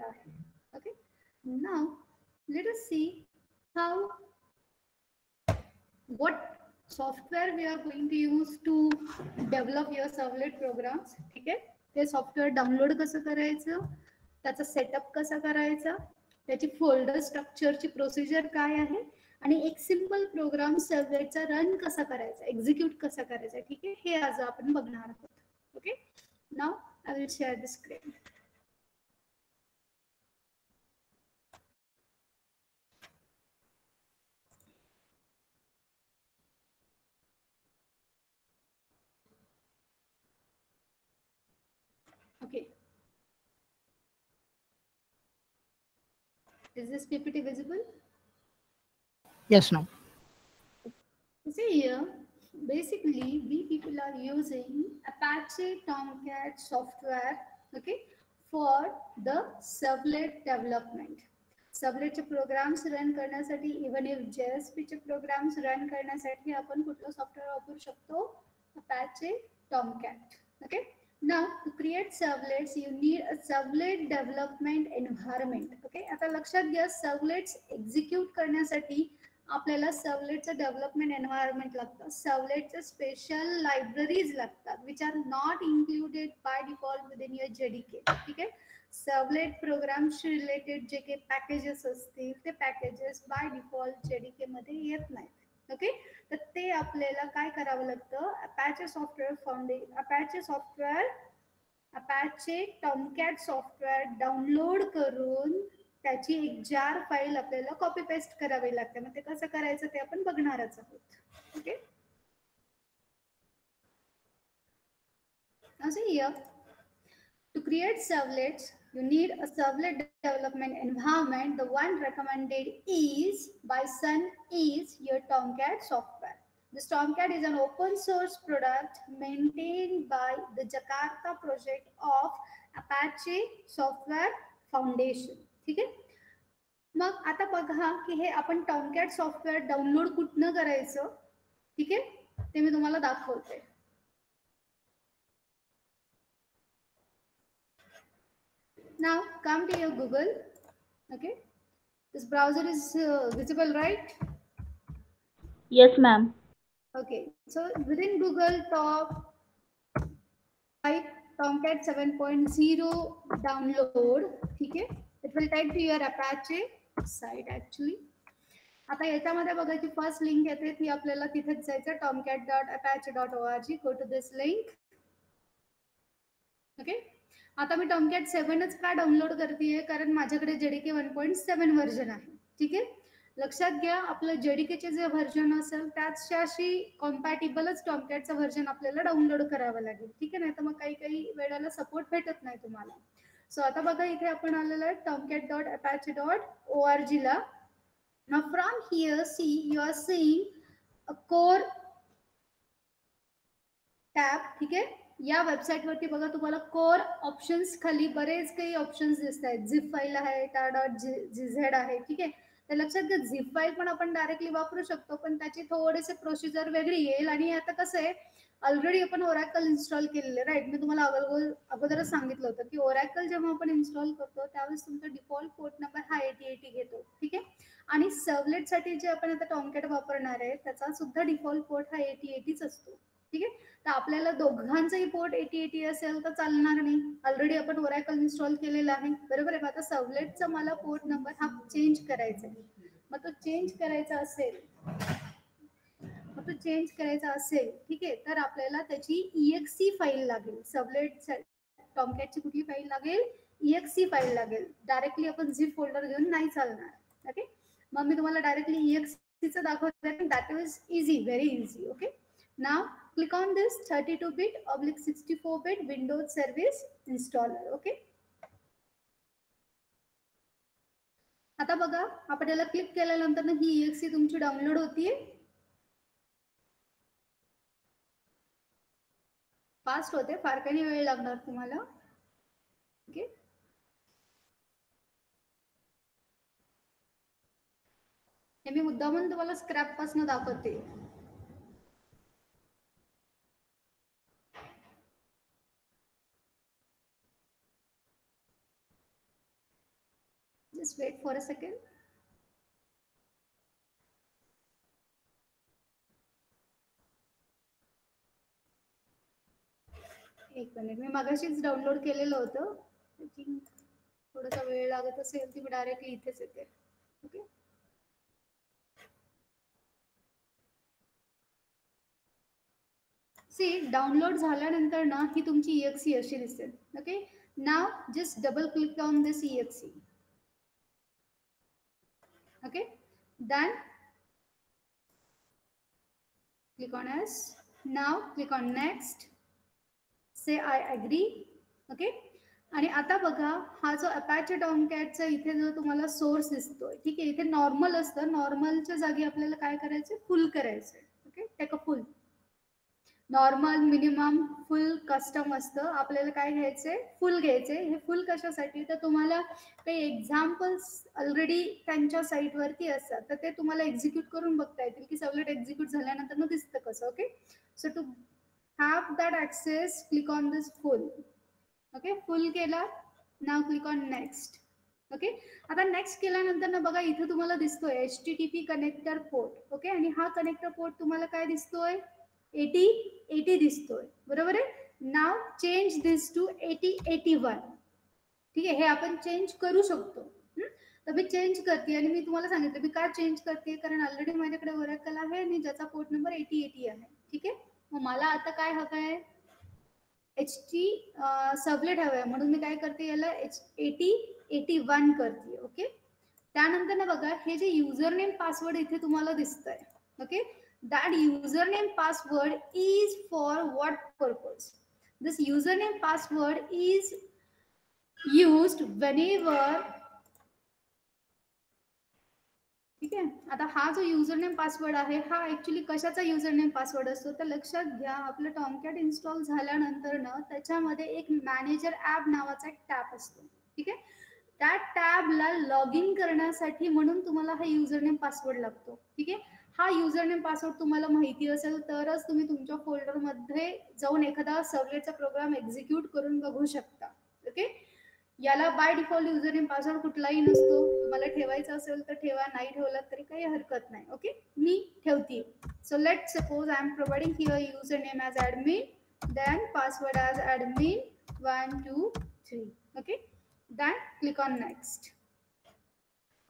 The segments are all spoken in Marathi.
आहे. Okay, now let us see how what software we are going to use to develop your servlet programs. ठीक आहे, ते सॉफ्टवेअर डाउनलोड कसं करायचं, त्याचा सेटअप कसा करायचा, त्याची फोल्डर स्ट्रक्चरची प्रोसिजर काय आहे, आणि एक सिंपल प्रोग्राम सर्वलेटचा रन कसा करायचा, एक्झिक्यूट कसा करायचा. ठीक आहे, हे आज आपण बघणार आहोत. Okay, now I will share the screen. Okay, is this PPT visible? Yes, no. See here, basically we people are using Apache Tomcat software, okay, for the servlet development. सर्वलेटचे प्रोग्राम्स रन करण्यासाठी, इवन इफ JSP चे प्रोग्राम्स रन करण्यासाठी आपण कुठलं सॉफ्टवेअर वापरू शकतो, Apache Tomcat. Okay, now to create servlets you need a servlet development environment. Okay, आता लक्षात घ्या, सर्वलेट्स एक्झिक्यूट करण्यासाठी आपल्याला सर्वलेटचं डेव्हलपमेंट एन्व्हायरमेंट लागतं, सर्वलेटचे स्पेशल लायब्ररीज लागतात which are not included by default within your JDK. ठीक आहे, सर्वलेट प्रोग्रामशी रिलेटेड जे काही पॅकेजेस असतील ते पॅकेजेस बाय डिफॉल्ट JDK मध्ये येत नाहीत. ओके, तर ते आपल्याला काय करावं लागतं, Apache Tomcat सॉफ्टवेअर डाउनलोड करून त्याची एक जार फाईल आपल्याला कॉपी पेस्ट करावी लागते. मग ते कसं करायचं ते आपण बघणारच आहोत. Okay, now see here, to create servlets you need a servlet development environment. The one recommended is by Sun is your Tomcat software. This Tomcat is an open source product maintained by the Jakarta project of Apache Software Foundation. ठीक आहे, मग आता बघा की हे आपण टॉमकॅट सॉफ्टवेअर डाउनलोड कुठनं करायचं. ठीक आहे, ते मी तुम्हाला दाखवते. Now come to your Google. Okay, this browser is visible, right? Yes, ma'am. Okay, so within Google type Tomcat 7.0 download. ठीक आहे, it will take to your Apache site actually. आता याच्यामध्ये बघायची फर्स्ट लिंक येते ती आपल्याला तिथेच जायचं, tomcat.apache.org. Go to this link. Okay, आता मी Tomcat 7च का डाउनलोड करतेय, कारण माझ्याकडे JDK 1.7 व्हर्जन आहे. ठीक आहे, लक्षात घ्या, आपलं JDKचे जे व्हर्जन असेल त्याच्याशी कॉम्पॅटिबलच टॉमकॅटचं व्हर्जन आपल्याला डाउनलोड करावं लागेल. ठीक आहे, नाही तर मग काही काही वेळेला सपोर्ट भेटत नाही तुम्हाला. सो आता बघा इथे आपण आलेलो आहे tomcat.apache.org ला. Now from here see you are seeing a core tab. ठीक आहे, या वेबसाईट वरती बघा तुम्हाला कोर ऑप्शन्स खाली बरेच काही ऑप्शन्स दिसत आहेत. झिप फाईल आहे, tar.gz आहे. ठीक आहे, तर लक्षात घ्या झिप फाईल पण आपण डायरेक्टली वापरू शकतो, पण त्याची थोडेसे प्रोसिजर वेगळी येईल. आणि आता कसं आहे, ऑलरेडी आपण ओरॅकल इन्स्टॉल केलेले, राईट. मी तुम्हाला अगोदरच सांगितलं होतं की ओरॅकल जेव्हा आपण इन्स्टॉल करतो त्यावेळेस तुमचा डिफॉल्ट पोर्ट नंबर हा 8080 घेतो. ठीक आहे, आणि सर्वलेटसाठी जे आपण आता टॉमकॅट वापरणार आहे त्याचा सुद्धा डिफॉल्ट पोर्ट हा 8080च असतो. ठीक आहे, तर आपल्याला दोघांचाही पोर्ट 8080 असेल तर चालणार नाही, ऑलरेडी आपण ओरॅकल इन्स्टॉल केलेला आहे, बरोबर आहे. आता सर्वलेटचा मला पोर्ट नंबर हा चेंज करायचा आहे. मग तो चेंज करायचा असेल, ठीक आहे, तर आपल्याला त्याची EXE फाईल लागेल. सर्वलेट टॉमकॅटची कुठली फाईल लागेल, EXE फाईल लागेल. डायरेक्टली आपण झिप फोल्डर घेऊन नाही चालणार. ओके, मग मी तुम्हाला डायरेक्टली EXEचं दाखवते. That is easy, very easy. Okay, now click on this 32-bit/64-bit Windows Service Installer. Okay, आता बघा आपल्याला क्लिक केल्यानंतर ही EXE तुमची डाउनलोड होतीये. फास्ट होते, फार काही वेळ लागणार तुम्हाला. ओके, हे मी मुद्दामून तुम्हाला स्क्रॅप पासून दाखवते. Just wait for a second. एक मिनिट, मी मगाशीच डाउनलोड केलेलं होतं. आय थिंक थोडासा वेळ लागत असेल ती मी डायरेक्टली इथेच येते. ओके, सी डाउनलोड झाल्यानंतर ना ही तुमची EXE अशी दिसेल. Okay, now just double click on this EXE. Okay, then click on as. Now click on next. Say I agree. Okay, आणि आता बघा हा जो अपॅचे टॉमकॅटचा इथे जो तुम्हाला सोर्स दिसतोय, ठीक आहे, इथे नॉर्मल असतं, नॉर्मलच्या जागी आपल्याला काय करायचं, फुल करायचं. Okay, take a full. Normal, minimum, full, custom असतं. आपल्याला काय घ्यायचंय, फुल घ्यायचंय. हे फुल कशासाठी, तर तुम्हाला काही एक्झाम्पल्स ऑलरेडी त्यांच्या साईटवरती असतात, तर ते तुम्हाला एक्झिक्यूट करून बघता येतील की सर्वलेट एक्झिक्यूट झाल्यानंतर मग दिसतं कसं. Okay, so to have that access click on this full. Okay, full केला. Now click on next. Okay, आता नेक्स्ट केल्यानंतर ना बघा इथे तुम्हाला दिसतोय HTTP कनेक्टर पोर्ट. ओके, आणि हा कनेक्टर पोर्ट तुम्हाला काय दिसतोय, 8080 दिसतोय, बरोबर आहे. नाव चेंज दिस टू 8081. ठीक आहे, हे आपण चेंज करू शकतो. तर मी चेंज करते आणि मी तुम्हाला सांगितलं मी का चेंज करते, कारण ऑलरेडी माझ्याकडे ओरॅकल आहे आणि ज्याचा पोर्ट नंबर 8080 आहे. ठीक आहे, मग मला आता काय हवं आहे, HT सबलेट हवं आहे, म्हणून मी काय करते, याला 8081 करते. ओके, त्यानंतर ना बघा हे जे युजर नेम पासवर्ड इथे तुम्हाला दिसतंय. Okay, that username password is for what purpose? This username password is used whenever. ठीक आहे, आता हा जो युजरनेम पासवर्ड आहे हा ऍक्च्युली कशाचा युजरनेम पासवर्ड असतो, तर लक्षात घ्या आपलं टॉमकॅट इन्स्टॉल झाल्यानंतर ना त्याच्यामध्ये एक मॅनेजर ऍप नावाचा एक टॅब असतो. ठीक आहे, त्या टॅबला लॉग इन करण्यासाठी म्हणून तुम्हाला हा युजरनेम पासवर्ड लागतो. ठीक आहे, हा युजरनेम पासवर्ड तुम्हाला माहिती असेल तरच तुम्ही तुमच्या फोल्डरमध्ये जाऊन एखादा सर्वलेटचा प्रोग्राम एक्झिक्यूट करून बघू शकता. ओके, याला बाय डिफॉल्ट युजरनेम पासवर्ड कुठलाही नसतो, तुम्हाला ठेवायचा असेल तर ठेवा, नाही ठेवला तरी काही हरकत नाही. ओके, मी ठेवते. So let suppose I am providing here username as admin, then password as admin 1 2 3. Okay, then click on next.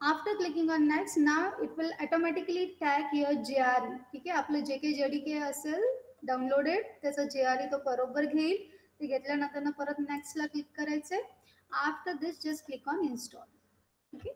After clicking on next, now it will automatically tag your JRE. ठीक आहे, आपलं जे काही JDK असेल डाउनलोडेड त्याचा JRE तो बरोबर घेईल. ते घेतल्यानंतर परत नेक्स्टला क्लिक करायचंय. After this just click on install. Okay,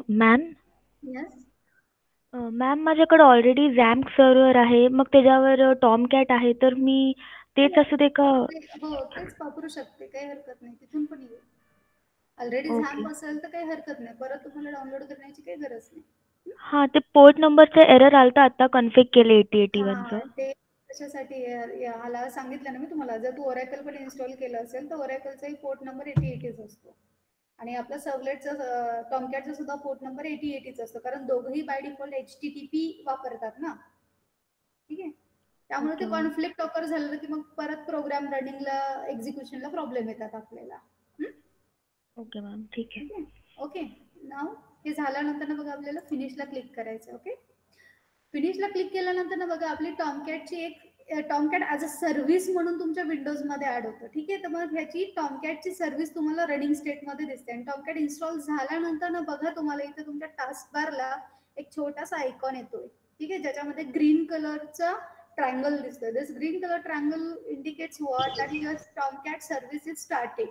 ma'am yes. Ma'am माझ्याकडे ऑलरेडी झॅम्प सर्व्हर आहे, मग त्याच्यावर टॉमकॅट आहे, तर मी तेच असू दे का? हो, तेच वापरू शकते, काही हरकत नाही, तिथून पण येईल. Already okay. झॅम्प असेल तर काही हरकत नाही, परत तुम्हाला डाउनलोड करण्याची काही गरज नाही. हां, ते पोर्ट नंबरचा एरर आलता, आता कन्फिग केले 8081चं. ते कशासाठी ह्याला सांगितलं ना मी तुम्हाला, जर तू ओरॅकल पण इन्स्टॉल केलं असेल तर ओरॅकलचाही पोर्ट नंबर 8080 असतो आणि आपला सर्वलेटचा टॉमकॅटचा सुद्धा पोर्ट नंबर 8080 असतो, कारण दोघंही बाय डिफॉल्ट HTTP वापरतात ना. ठीक आहे, त्यामुळे ते कॉन्फ्लिक्ट ऑकर झालं की मग परत प्रोग्राम रनिंगला एक्झिक्युशनला प्रॉब्लेम येतात आपल्याला. ओके मॅम, ठीक आहे. ओके, नाव हे झाल्यानंतर ना बघा आपल्याला फिनिशला क्लिक करायचं. ओके, फिनिशला क्लिक केल्यानंतर ना बघा आपली टॉमकॅटची एक टॉमकॅट ॲज अ सर्व्हिस म्हणून तुमच्या विंडोजमध्ये ॲड होतं. ठीक आहे, तर मग ह्याची टॉमकॅटची सर्व्हिस तुम्हाला रनिंग स्टेटमध्ये दिसते आणि टॉमकॅट इन्स्टॉल झाल्यानंतर ना बघा तुम्हाला इथे तुमच्या टास्क बारला एक छोटासा आयकॉन येतोय. ठीक आहे, ज्याच्यामध्ये ग्रीन कलरचा ट्रायंगल दिसतोय. This green colour triangle indicates what, that your Tomcat service is started.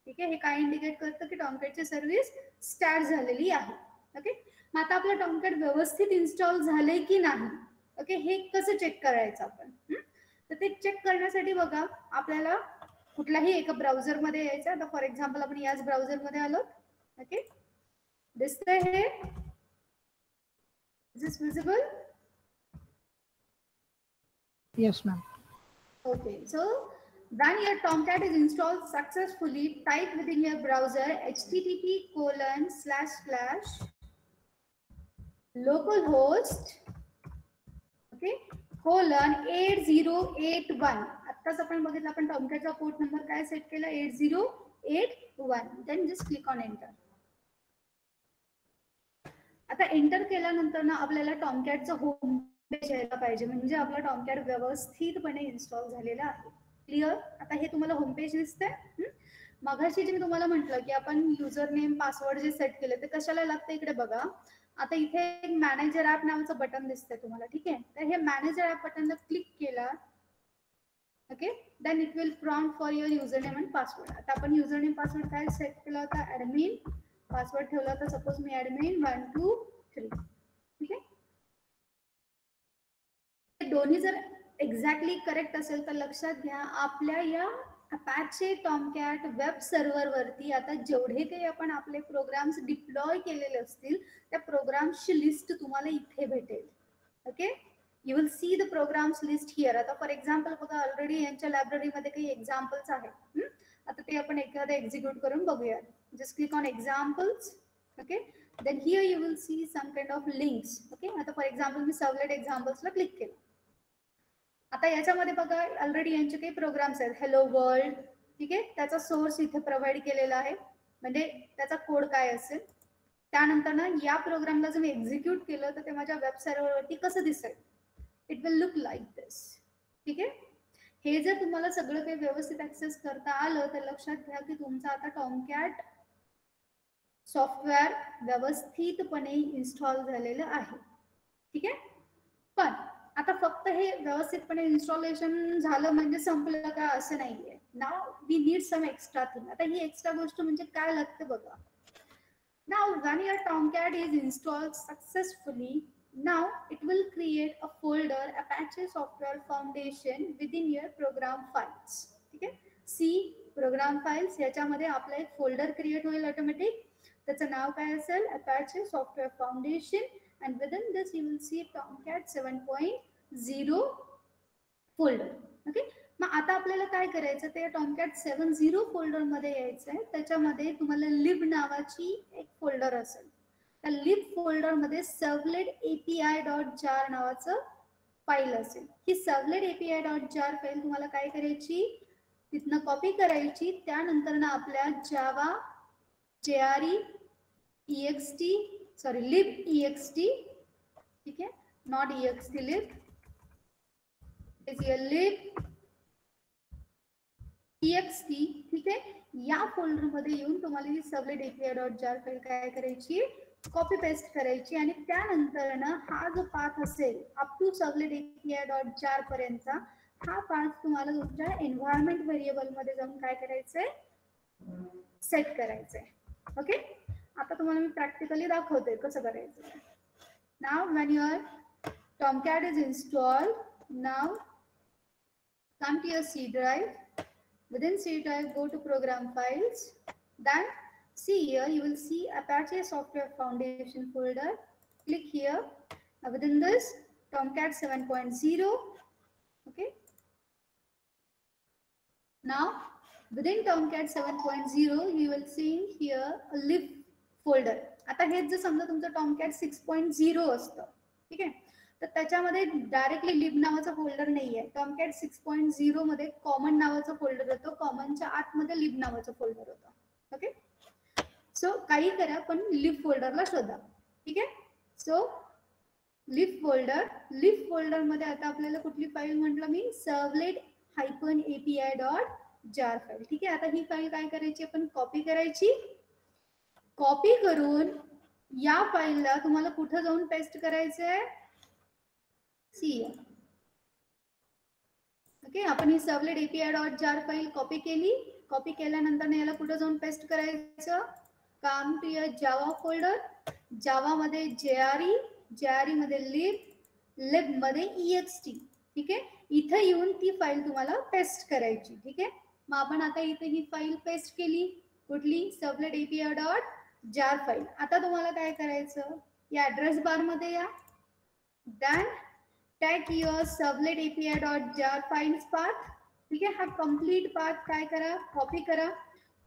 ठीक आहे, हे काय इंडिकेट करतं की टॉमकॅटची सर्व्हिस स्टार्ट झालेली आहे. ओके, मग आता आपलं टॉमकॅट व्यवस्थित इन्स्टॉल झालंय की नाही, ओके, हे कसं चेक करायचं आपण, तर ते चेक करण्यासाठी बघा आपल्याला कुठल्याही एका ब्राउझरमध्ये यायचं. आता फॉर एक्झाम्पल आपण याच ब्राउझरमध्ये आलो. ओके, दिसतंय हे, is this visible? Yes, ma'am. Okay, so when your Tomcat is installed successfully, type within your browser http://localhost, okay, :8081. आत्ताच आपण बघितलं, आपण टॉमकॅटचा पोर्ट नंबर काय सेट केला, 8081. Then just click on enter. आता एंटर केल्यानंतर ना आपल्याला टॉमकॅटचं होम पेज यायला पाहिजे, म्हणजे आपला टॉमकॅट व्यवस्थितपणे इन्स्टॉल झालेला आहे. क्लिअर? आता हे तुम्हाला होम पेज दिसतंय. मगाशी जे मी तुम्हाला म्हटलं की आपण युजर नेम पासवर्ड जे सेट केले ते कशाला लागतं इकडे बघा. आता इथे एक मॅनेजर ऍप नावाचं बटन दिसतंय तुम्हाला, ठीक आहे. तर हे मॅनेजर ऍप बटनला क्लिक केला, okay, then it will prompt for your user name and password. आता आपण युजर नेम पासवर्ड काय सेट केला होता, ऍडमिन. पासवर्ड ठेवला होता सपोज मी ऍडमिन 1 2 3, ठीक आहे. दोन्ही जर एक्झॅक्टली करेक्ट असेल तर लक्षात घ्या, आपल्या या अपॅचे टॉमकॅट वेब सर्व्हर वरती आता जेवढे काही आपण आपले प्रोग्राम्स डिप्लॉय केलेले असतील त्या प्रोग्राम्सची लिस्ट तुम्हाला इथे भेटेल. Okay, you will see the programs list here. आता फॉर एक्झाम्पल बघा, ऑलरेडी यांच्या लायब्ररीमध्ये काही एक्झाम्पल्स आहेत. आता ते आपण एखादं एक्झिक्यूट करून बघूया. Just click on examples, okay, then here you will see some kind of links. Okay, आता फॉर एक्झाम्पल मी सर्वलेट एक्झाम्पल्सला क्लिक केलं. आता याच्यामध्ये बघा ऑलरेडी यांचे काही प्रोग्राम्स आहेत, हेलो वर्ल्ड, ठीक आहे. त्याचा सोर्स इथे प्रोव्हाइड केलेला आहे, म्हणजे त्याचा कोड काय असेल. त्यानंतर ना या प्रोग्रामला जर मी एक्झिक्यूट केलं तर ते माझ्या वेब सर्व्हरवरती कसं दिसेल, इट विल लुक लाईक दिस, ठीक आहे. हे जर तुम्हाला सगळं काही व्यवस्थित ऍक्सेस करता आलं तर लक्षात घ्या की तुमचं आता टॉमकॅट सॉफ्टवेअर व्यवस्थितपणे इन्स्टॉल झालेलं आहे, ठीक आहे. पण आता फक्त हे व्यवस्थितपणे इन्स्टॉलेशन झालं म्हणजे संपलं का असं नाहीये. Now we need some extra thing. आता ही एक्स्ट्रा गोष्ट म्हणजे काय लागते बघा. नाव when your Tomcat is installed successfully, now it will create a folder Apache Software Foundation within your program files. ठीक आहे. सी प्रोग्राम फाइल्स, याच्यामध्ये आपला एक फोल्डर क्रिएट होईल ऑटोमॅटिक. त्याचं नाव काय असेल, Apache Software Foundation, and within this you will see Tomcat 7.0 folder. Okay, मग आता आपल्याला काय करायचं, ते Tomcat 7.0 फोल्डर मध्ये यायचं आहे. त्याच्यामध्ये तुम्हाला लिब नावाची एक फोल्डर असेल. त्या लिब फोल्डर मध्ये servlet.api.jar नावाचं फाईल असेल. ही servlet.api.jar फाईल तुम्हाला काय करायची, तिथनं कॉपी करायची. त्यानंतर ना आपल्या जावा JRE lib.ext, ठीक आहे, नॉट ext lib, lib.ext, ठीक आहे. या फोल्डर मध्ये येऊन तुम्हाला ही servlet.api.jar फाईल काय करायची, कॉपी पेस्ट करायची. आणि त्यानंतर ना हा जो पाथ असेल अप टू servlet.api.jar पर्यंतचा हा पाथ तुम्हाला तुमच्या एन्व्हायरमेंट व्हेरिएबल मध्ये जाऊन काय करायचंय, सेट करायचंय. ओके, आता तुम्हाला मी प्रॅक्टिकली दाखवते कसं करायचं. नाव when your Tomcat is installed, now come to your C drive. Within C drive, go to program files. Then see here, you will see Apache Software Foundation folder. Click here. Now within this, Tomcat 7.0. Okay. Now within Tomcat 7.0, you will see here a lib folder. आता हेच जर समजा तुमचं Tomcat 6.0 असतं, ठीक आहे, तर त्याच्यामध्ये डायरेक्टली लिब नावाचा फोल्डर नाहीये. Tomcat 6.0 मध्ये कॉमन नावाचा फोल्डर होतो, कॉमनच्या आतमध्ये लिब नावाचा फोल्डर होता. ओके, सो काही करा पण लिब फोल्डरला शोधा, ठीक आहे. सो लिब फोल्डर मध्ये आता आपल्याला कुठली फाईल म्हटलं मी, servlet-api.jar फाईल, ठीक आहे. आता ही फाईल काय करायची, आपण कॉपी करायची. कॉपी करून या फाईलला तुम्हाला कुठं जाऊन पेस्ट करायचंय, सी. ओके, आपण ही servlet.api.jar फाईल कॉपी केली. कॉपी केल्यानंतर याला कुठं जाऊन पेस्ट करायचं, काम टू युअर जावा फोल्डर. जावा मध्ये JRE मध्ये लिब मध्ये ext, ठीक आहे. इथे येऊन ती फाईल तुम्हाला पेस्ट करायची, ठीक आहे. मग आपण आता इथे ही फाईल पेस्ट केली, कुठली, servlet.api.jar फाईल. आता तुम्हाला काय करायचं, या ऍड्रेस बार मध्ये या. Then tag your servlet.api.jar files path. ठीक आहे. हा कम्प्लीट पाथ काय करा, कॉपी करा.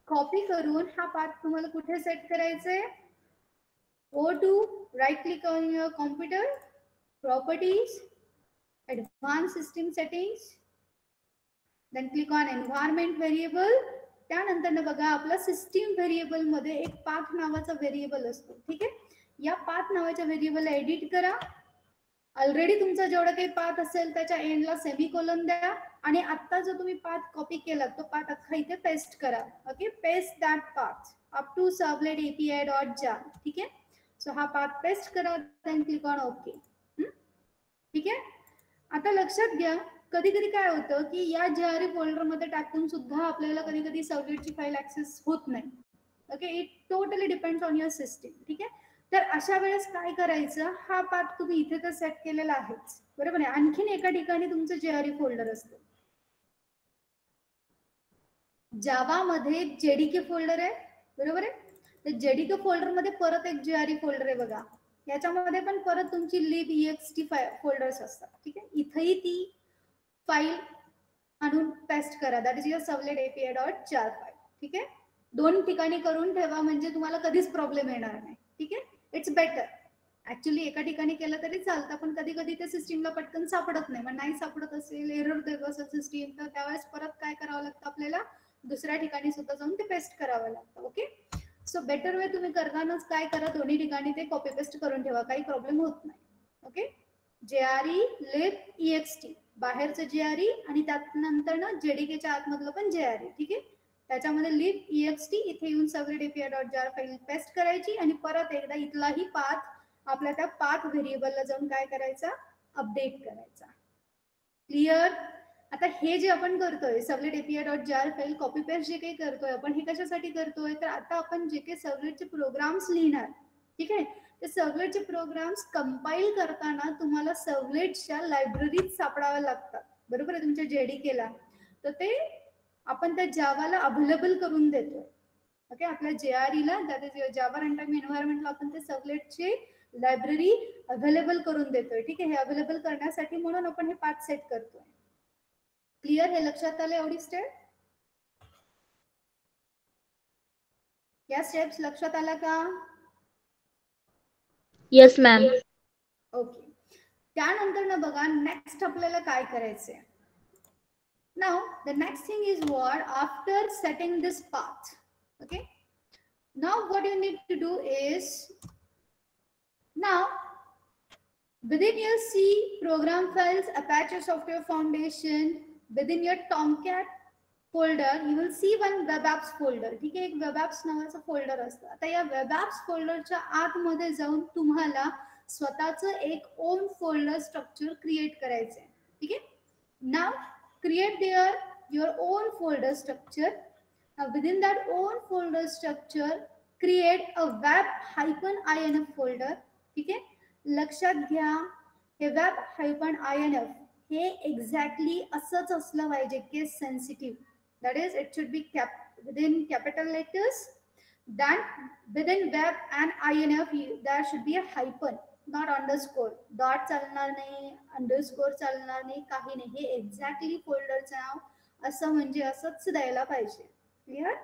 कॉपी करून हा पाथ तुम्हाला कुठे सेट करायचा आहे? Go to right click on your computer, properties, advanced system settings, then click on environment variable. त्यानंतर बघा आपला सिस्टीम व्हेरिएबल मध्ये एक पाथ नावाचा व्हेरिएबल असतो. ठीक आहे. या पाथ नावाच्या व्हेरिएबल एडिट करा. ऑलरेडी तुमचा जेवढा काही पाथ असेल त्याच्या एंडला सेमीकोलन द्या आणि आता जो तुम्ही पाथ कॉपी केला तो पाथ अख्खा इथे पेस्ट करा. Okay, paste that path up to servlet API dot jar. ठीक आहे. सो हा पाथ पेस्ट करा, देन क्लिक ऑन ओके. ठीक आहे. आता लक्षात घ्या, कधी कधी काय होतं की या JRE फोल्डर मध्ये टाकून सुद्धा आपल्याला कधी कधी सर्व्हलेटची फाईल ऍक्सेस होत नाही. Okay, it totally depends on your system. ठीक आहे. तर अशा वेळेस काय करायचं, हा पाथ तुम्ही इथे तर सेट केलेला आहेच, बरोबर आहे. आणखीन एका ठिकाणी तुमचं JRE फोल्डर असतं. जावा मध्ये JDK फोल्डर आहे, बरोबर आहे. तर JDK फोल्डर मध्ये परत एक JRE फोल्डर आहे बघा. याच्यामध्ये पण परत तुमची libext फोल्डर्स असतात. ठीक आहे. इथेही ती फाईल आणून पेस्ट करा, that is your servlet API dot jar file. ठीक आहे. 2 ठिकाणी करून ठेवा म्हणजे तुम्हाला कधीच प्रॉब्लेम येणार नाही. ठीक आहे. It's better. ऍक्च्युअली एका ठिकाणी केलं तरी चालतं, पण कधी कधी ते सिस्टीमला पटकन सापडत नाही. मग नाही सापडत असेल, एरर देत असेल सिस्टीम, तर त्यावेळेस परत काय करावं लागतं आपल्याला, दुसऱ्या ठिकाणी सुद्धा जाऊन ते पेस्ट करावं लागतं. ओके, सो बेटर वे तुम्ही करतानाच काय करा, दोन्ही ठिकाणी ते कॉपी पेस्ट करून ठेवा, काही प्रॉब्लेम होत नाही. ओके, JRE libext बाहेरचं JRE आणि त्यानंतर ना JDKच्या आतमधलं पण JRE. ठीक आहे. त्याच्यामध्ये libext इथे येऊन सर्वलेट API डॉट जार फाईल पेस्ट करायची आणि परत एकदा इथलाही पाथ आपल्या त्या पाथ व्हेरिएबलला जाऊन काय करायचा, अपडेट करायचा. क्लिअर. आता हे जे आपण करतोय सर्वलेट API डॉट जार फाईल कॉपी पेस्ट जे काही करतोय आपण, हे कशासाठी करतोय, तर आता आपण जे काही सर्वलेटचे प्रोग्राम्स लिहिणार, ठीक आहे, ते सर्वलेटचे प्रोग्राम्स कंपाईल करताना तुम्हाला सर्वलेटच्या लायब्ररीत सापडाव्या लागतात, बरोबर आहे, तुमच्या JDKला. तर ते आपण त्या जावाला अवेलेबल करून देतोय. ओके, आपल्या JREला, दॅट इज जावा रनटाइम एन्व्हायरमेंटला आपण ते सर्वलेटची लायब्ररी अवेलेबल करून देतोय. ठीक आहे. हे अवेलेबल करण्यासाठी म्हणून आपण हे पाथ सेट करतोय. क्लिअर. हे लक्षात आलं एवढी स्टेप? या स्टेप्स लक्षात आला का? Yes ma'am. ओके. त्यानंतर ना बघा नेक्स्ट आपल्याला काय करायचंय. Now the next thing is what, after setting this path. Okay, now what you need to do is, now within your C program files, Apache Software Foundation, within your Tomcat folder you will see one web apps folder. ठीक आहे. एक web apps नावाचं फोल्डर असतं. आता या web apps फोल्डरच्या आतमध्ये जाऊन तुम्हाला स्वतःचं एक ओन फोल्डर स्ट्रक्चर क्रिएट करायचं आहे. ठीक आहे. Now create there your own folder structure. Now within that own folder structure create a web-inf folder. ठीक आहे. लक्षात घ्या, हे web-inf हे एक्झॅक्टली असंच असलं पाहिजे, case sensitive. That is it should be within capital letters. Then within web and inf there should be a hyphen, not underscore. Dot चालणार नाही, अंडरस्कोर चालणार नाही, काही नाही. हे एक्झॅक्टली फोल्डरचं नाव असं म्हणजे असंच द्यायला पाहिजे. Clear.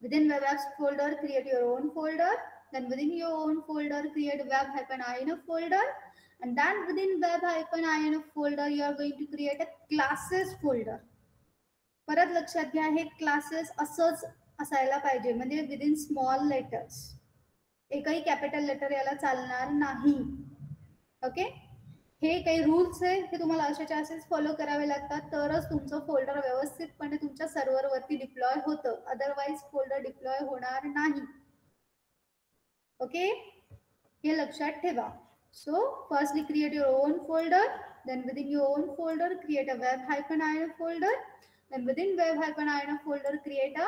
Within web apps folder create your own folder. Then within your own folder create web-inf folder, and then within web-inf folder you are going to create a classes folder. परत लक्षात घ्या, हे क्लासेस असंच असायला पाहिजे, म्हणजे विदिन स्मॉल लेटर्स, एकही कॅपिटल लेटर याला चालणार नाही. ओके, हे काही रूल्स आहे, हे तुम्हाला अशाच्या असेच फॉलो करावे लागतात, तरच तुमचं फोल्डर व्यवस्थितपणे तुमच्या सर्व्हरवरती डिप्लॉय होतं, अदरवाईज फोल्डर डिप्लॉय होणार नाही. ओके, हे लक्षात ठेवा. So firstly create your own folder, then within your own folder create a web-inf folder, then within web-inf folder create a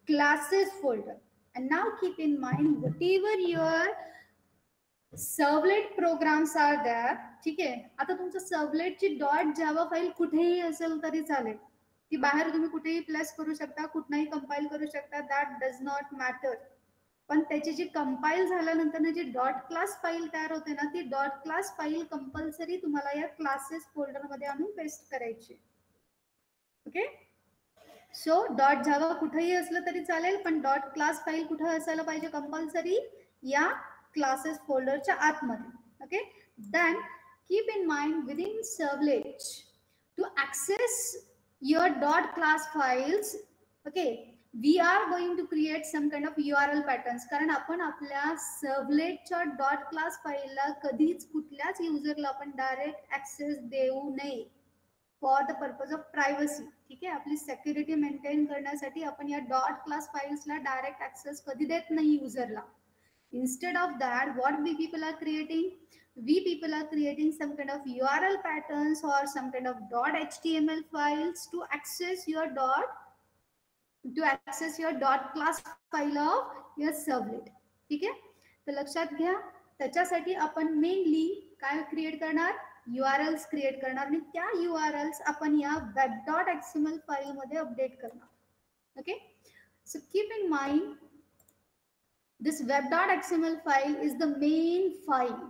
classes folder. And now keep in mind whatever your servlet programs are there. ठीक आहे. आता तुमचं सर्वलेटची डॉट जावा फाईल कुठेही असेल तरी चालेल, ती बाहेर तुम्ही कुठेही प्लेस करू शकता, कुठलाही कंपाईल करू शकता, दॅट डज नॉट मॅटर. पण त्याची जी कंपाईल झाल्यानंतर जी डॉट क्लास फाईल तयार होते ना, ती डॉट क्लास फाईल कंपल्सरी तुम्हाला या क्लासेस फोल्डर मध्ये आणून पेस्ट करायची. ओके. सो डॉट जावा कुठेही असलं तरी चालेल, पण डॉट क्लास फाईल कुठे असायला पाहिजे कंपल्सरी, या क्लासेस फोल्डरच्या आतमध्ये. Okay. Then keep in mind within servlet to access your dot class files. Okay, we are going to create some kind of URL patterns, कारण आपण आपल्या सर्वलेटच्या डॉट क्लास फाईलला कधीच कुठल्याच युजरला आपण डायरेक्ट ऍक्सेस देऊ नये for the purpose of privacy. ठीक आहे, आपली सेक्युरिटी मेंटेन करण्यासाठी आपण या डॉट क्लास फाईल्सला डायरेक्ट ऍक्सेस कधी देत नाही युजरला. Instead of that, what we people are creating? We people are creating some kind of URL patterns or some kind of .html files to access your .class file of your servlet. ठीक आहे, तर लक्षात घ्या, त्याच्यासाठी आपण मेनली काय क्रिएट करणार, URLs क्रिएट करणार, आणि त्या URLs आपण या web.xml फाईल मध्ये अपडेट करणार. Okay, so keep in mind this web.xml file is the main file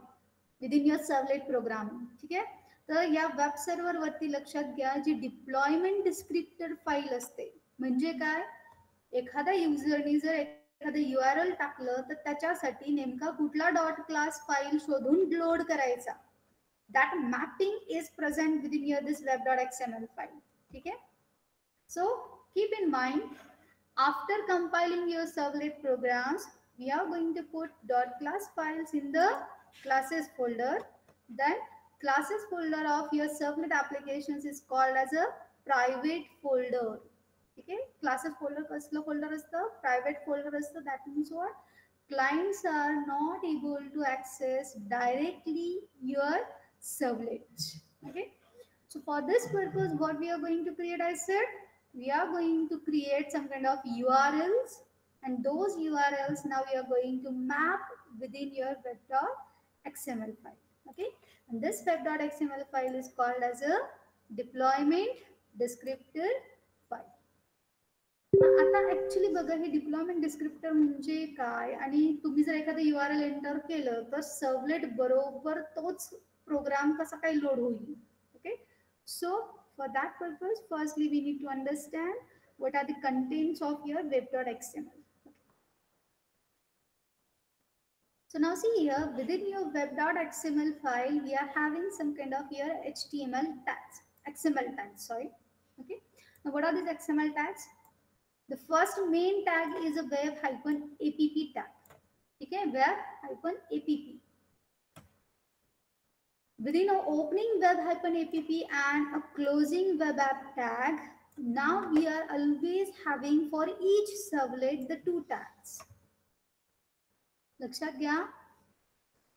within your servlet programming. ठीक आहे, तर या वेब सर्व्हर वरती लक्षात घ्या, जी डिप्लॉयमेंट डिस्क्रिप्टर फाईल असते, म्हणजे काय, एखाद्या युजरनी जर एखादं URL टाकलं तर त्याच्यासाठी नेमका कुठला डॉट क्लास फाईल शोधून लोड करायचा, that mapping is present within your this web.xml file. ठीक आहे, so keep in mind, after compiling your servlet programs, we are going to put dot class files in the classes folder. Then classes folder of your servlet applications is called as a private folder. Okay, classes folder कसलं folder असतं, private folder असतं. That means what, clients are not able to access directly your servlet. Okay, so for this purpose what we are going to create, I said we are going to create some kind of URLs, and those URLs now we are going to map within your web.xml file. Okay, and this web.xml file is called as a deployment descriptor file. आता ऍक्च्युली बघा, हे डिप्लॉयमेंट डिस्क्रिप्टर म्हणजे काय, आणि तुम्ही जर एखादं URL एंटर केलं तर सर्वलेट बरोबर तोच प्रोग्राम कसा काय लोड होईल. Okay, so for that purpose, firstly we need to understand what are the contents of your web.xml. So now see here, within your web.xml file we are having some kind of your HTML tags, XML tags, sorry. Okay, now what are these XML tags? The first main tag is a web-app tag. Okay, web-app. Within an opening web-app and a closing web app tag, now we are always having for each servlet the two tags. लक्षात घ्या,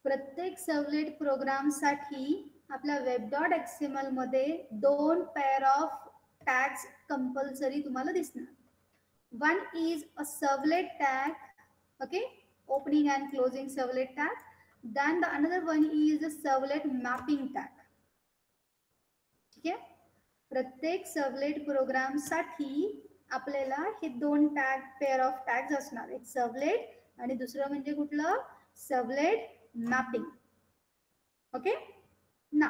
प्रत्येक सर्वलेट प्रोग्राम साठी आपल्या web.xml मध्ये दोन पेअर ऑफ टॅग्स कंपल्सरी तुम्हाला दिसणार. One is a servlet tag, okay, opening and closing servlet tag. Then the another one is a servlet mapping tag. ठीक आहे, प्रत्येक सर्वलेट प्रोग्राम साठी आपल्याला हे दोन टॅग, पेअर ऑफ टॅग्स असणार, एक सर्वलेट आणि दुसरं म्हणजे कुठलं, सर्वलेट मॅपिंग. ओके, ना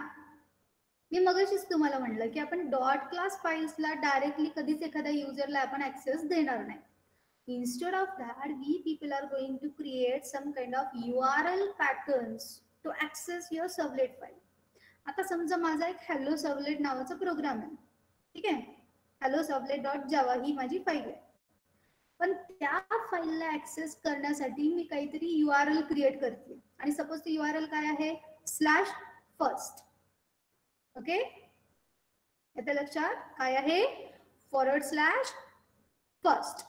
मी मगाशीच तुम्हाला म्हटलं की आपण डॉट क्लास फाईल्सला डायरेक्टली कधीच एखाद्या युजरला आपण ऍक्सेस देणार नाही. Instead of that, we people are going to create some kind of URL patterns to access your servlet file. आता समजा माझा एक hello servlet नावाचा प्रोग्राम आहे. ठीक आहे, hello servlet डॉट जावा ही माझी फाईल आहे, पण त्या फाईलला ऍक्सेस करण्यासाठी मी काहीतरी URL क्रिएट करते, आणि सपोज ती URL काय आहे, /first. ओके, येते लक्षात, काय आहे, /first.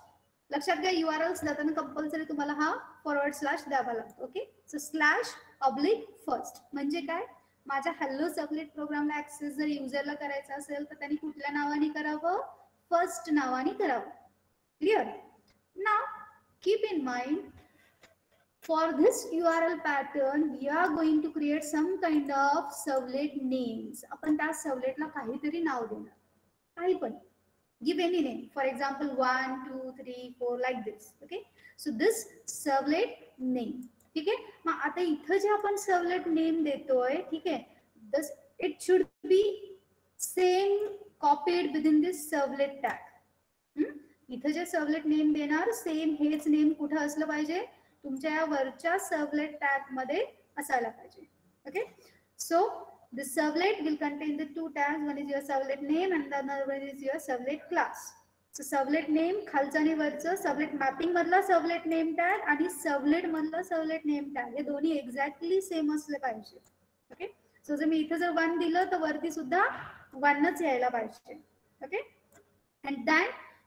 लक्षात घ्या, URLs देताना कंपल्सरी तुम्हाला हा // द्यावा लागतो. ओके, सो /first म्हणजे काय, माझ्या हॅलो सर्वलेट प्रोग्रामला ऍक्सेस जर युजरला करायचा असेल तर त्यांनी कुठल्या नावाने करावं, फर्स्ट नावाने करावं. Clear. Now keep in mind, for this URL pattern we are going to create some kind of servlet names. आपण त्या सर्वलेटला काहीतरी नाव देणार, काही पण, give any name, for example 1 2 3 4 like this. Okay, so this servlet name. ठीक आहे, मग आता इथं जे आपण सर्वलेट नेम देतोय, ठीक आहे, this it should be same copied within this servlet tag. इथं जे सर्वलेट नेम देणार सेम हेच नेम कुठं असलं पाहिजे, तुमच्या या वरच्या सर्वलेट टॅग मध्ये असायला पाहिजे. Okay, so the servlet will contain the two tags. One is your servlet name and the other one is your servlet class. So servlet name खालचं आणि वरचं, servlet mapping मधला servlet name tag आणि servlet मधला servlet name tag हे दोन्ही एक्झॅक्टली सेम असले पाहिजे. ओके, सो जर मी इथं जर 1 दिलं तर वरती सुद्धा 1च यायला पाहिजे. Okay, and then